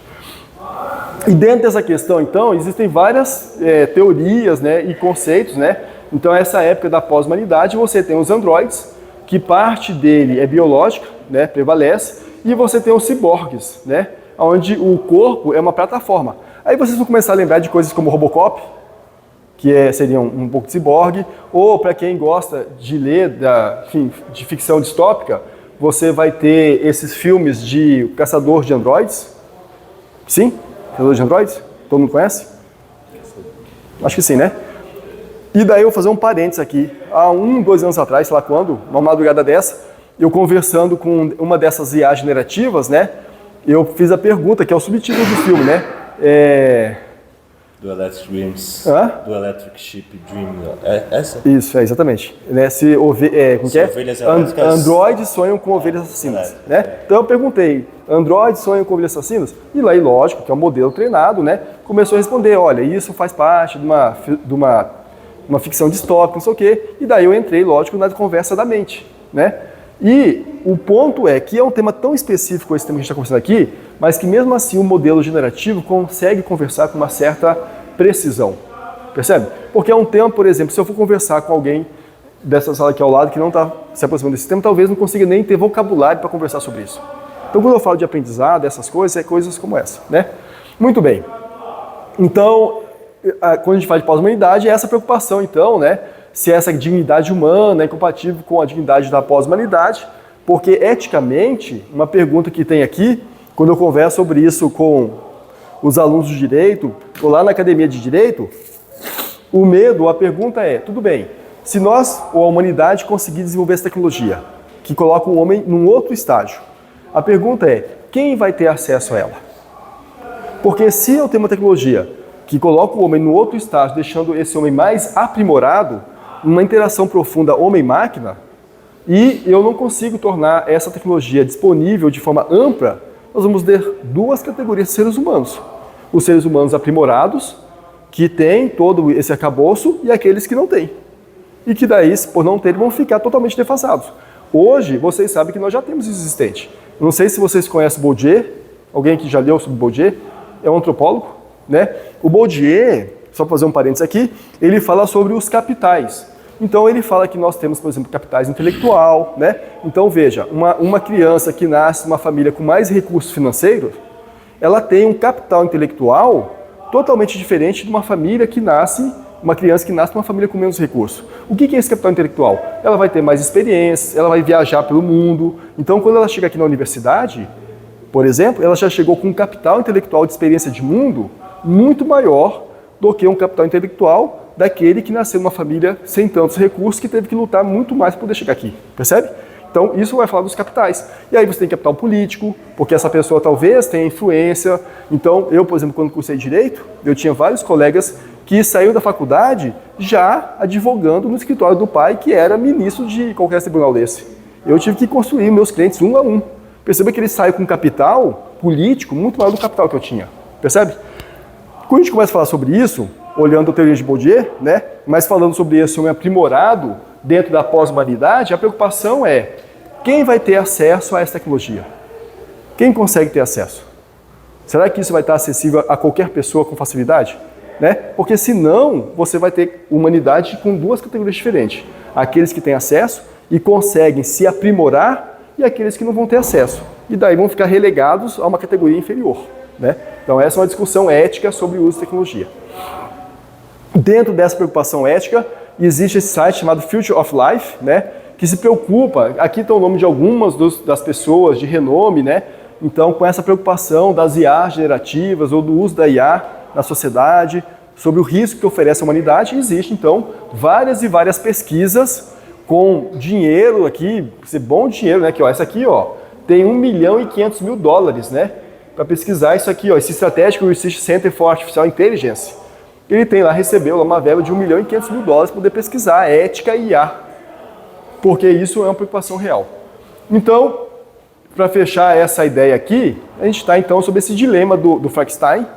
E dentro dessa questão, então, existem várias teorias, né, e conceitos, né? Então, essa época da pós-humanidade, você tem os androides, que parte dele é biológica, né, prevalece, e você tem os ciborgues, né, onde o corpo é uma plataforma. Aí vocês vão começar a lembrar de coisas como Robocop, que seria um pouco de ciborgue, ou para quem gosta de ler de ficção distópica, você vai ter esses filmes de Caçador de Androides. Sim? Caçador de Androides? Todo mundo conhece? Acho que sim, né? E daí eu vou fazer um parênteses aqui. Há 2 anos atrás, sei lá quando, uma madrugada dessa, eu conversando com uma dessas IA generativas, né? Eu fiz a pergunta, que é o subtítulo do filme, né? Do Electric Dreams. Hã? Do Electric Sheep Dream. É essa? Isso, exatamente. Né? Ovelhas elétricas. Androides sonham com ovelhas assassinas. Né? Então eu perguntei, androides sonham com ovelhas assassinas? E lá, lógico, que é um modelo treinado, né? Começou a responder, olha, isso faz parte de uma ficção distópica, não sei o quê. E daí eu entrei, lógico, na conversa da mente, né? E o ponto é que é um tema tão específico esse tema que a gente está conversando aqui, mas que mesmo assim o modelo generativo consegue conversar com uma certa precisão. Percebe? Porque é um tema, por exemplo, se eu for conversar com alguém dessa sala aqui ao lado que não está se aproximando desse tema, talvez não consiga nem ter vocabulário para conversar sobre isso. Então quando eu falo de aprendizado, essas coisas, é coisas como essa, né? Muito bem. Então, quando a gente fala de pós-humanidade, é essa preocupação, então, né? Se essa dignidade humana é incompatível com a dignidade da pós-humanidade, porque eticamente, uma pergunta que tem aqui, quando eu converso sobre isso com os alunos de direito, ou lá na academia de direito, o medo, a pergunta é, tudo bem, se nós ou a humanidade conseguir desenvolver essa tecnologia, que coloca o homem num outro estágio, a pergunta é, quem vai ter acesso a ela? Porque se eu tenho uma tecnologia que coloca o homem no outro estágio, deixando esse homem mais aprimorado, uma interação profunda homem-máquina, e eu não consigo tornar essa tecnologia disponível de forma ampla, nós vamos ter 2 categorias de seres humanos. Os seres humanos aprimorados, que têm todo esse arcabouço, e aqueles que não têm. E que daí, por não terem, vão ficar totalmente defasados. Hoje, vocês sabem que nós já temos isso existente. Eu não sei se vocês conhecem Bourdieu, alguém que já leu sobre Bourdieu, é um antropólogo, né? O Bourdieu, só para fazer um parênteses aqui, ele fala sobre os capitais. Então ele fala que nós temos, por exemplo, capitais intelectual, né? Então veja, uma criança que nasce numa família com mais recursos financeiros, ela tem um capital intelectual totalmente diferente de uma família que nasce uma criança que nasce numa família com menos recursos. O que é esse capital intelectual? Ela vai ter mais experiências, ela vai viajar pelo mundo. Então, quando ela chega aqui na universidade, por exemplo, ela já chegou com um capital intelectual de experiência de mundo muito maior do que um capital intelectual daquele que nasceu numa família sem tantos recursos, que teve que lutar muito mais para poder chegar aqui. Percebe? Então, isso vai falar dos capitais. E aí você tem capital político, porque essa pessoa talvez tenha influência. Então, eu, por exemplo, quando cursei Direito, eu tinha vários colegas que saíram da faculdade já advogando no escritório do pai, que era ministro de qualquer tribunal desse. Eu tive que construir meus clientes um a um. Perceba que ele saiu com capital político muito maior do capital que eu tinha. Percebe? Quando a gente começa a falar sobre isso, olhando a teoria de Bourdieu, né, mas falando sobre esse homem aprimorado dentro da pós-humanidade, a preocupação é quem vai ter acesso a essa tecnologia? Quem consegue ter acesso? Será que isso vai estar acessível a qualquer pessoa com facilidade? Né? Porque senão você vai ter humanidade com duas categorias diferentes. Aqueles que têm acesso e conseguem se aprimorar e aqueles que não vão ter acesso. E daí vão ficar relegados a uma categoria inferior. Né? Então essa é uma discussão ética sobre o uso de tecnologia. Dentro dessa preocupação ética, existe esse site chamado Future of Life, né, que se preocupa, aqui está o nome de algumas das pessoas de renome, né, então com essa preocupação das IA generativas ou do uso da IA na sociedade, sobre o risco que oferece a humanidade, existe então várias e várias pesquisas com dinheiro aqui, bom dinheiro, né, que ó, essa aqui ó, tem $1.500.000, né, para pesquisar isso aqui, ó, esse Strategic Research Center for Artificial Intelligence. Ele tem lá, recebeu lá uma verba de $1.500.000 para poder pesquisar a ética e IA, porque isso é uma preocupação real. Então, para fechar essa ideia aqui, a gente está então sobre esse dilema do Frankenstein.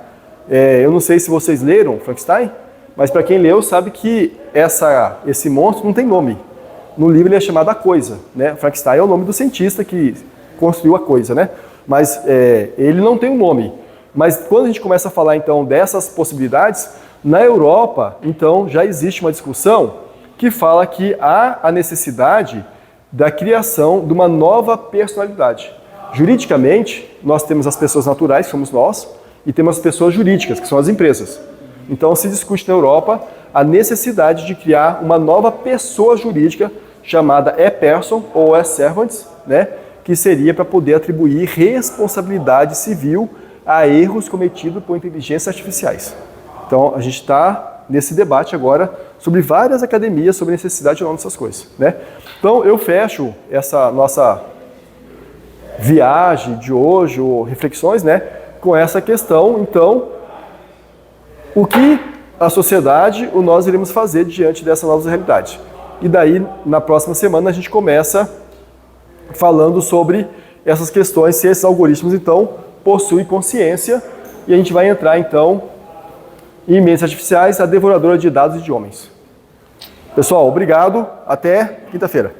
Eu não sei se vocês leram Frankenstein, mas para quem leu sabe que esse monstro não tem nome. No livro ele é chamado A Coisa, né? Frankenstein é o nome do cientista que construiu a coisa, né? Mas ele não tem um nome. Mas quando a gente começa a falar então dessas possibilidades, na Europa, então, já existe uma discussão que fala que há a necessidade da criação de uma nova personalidade. Juridicamente, nós temos as pessoas naturais, que somos nós, e temos as pessoas jurídicas, que são as empresas. Então, se discute na Europa a necessidade de criar uma nova pessoa jurídica chamada e-person ou e-servants, né, que seria para poder atribuir responsabilidade civil a erros cometidos por inteligências artificiais. Então, a gente está nesse debate agora sobre várias academias, sobre a necessidade ou não dessas coisas. Né? Então, eu fecho essa nossa viagem de hoje, ou reflexões, né, com essa questão. Então, o que a sociedade ou nós iremos fazer diante dessa nova realidade? E daí, na próxima semana, a gente começa falando sobre essas questões, se esses algoritmos, então, possuem consciência, e a gente vai entrar, então, em mentes artificiais, a devoradora de dados e de homens. Pessoal, obrigado. Até quinta-feira.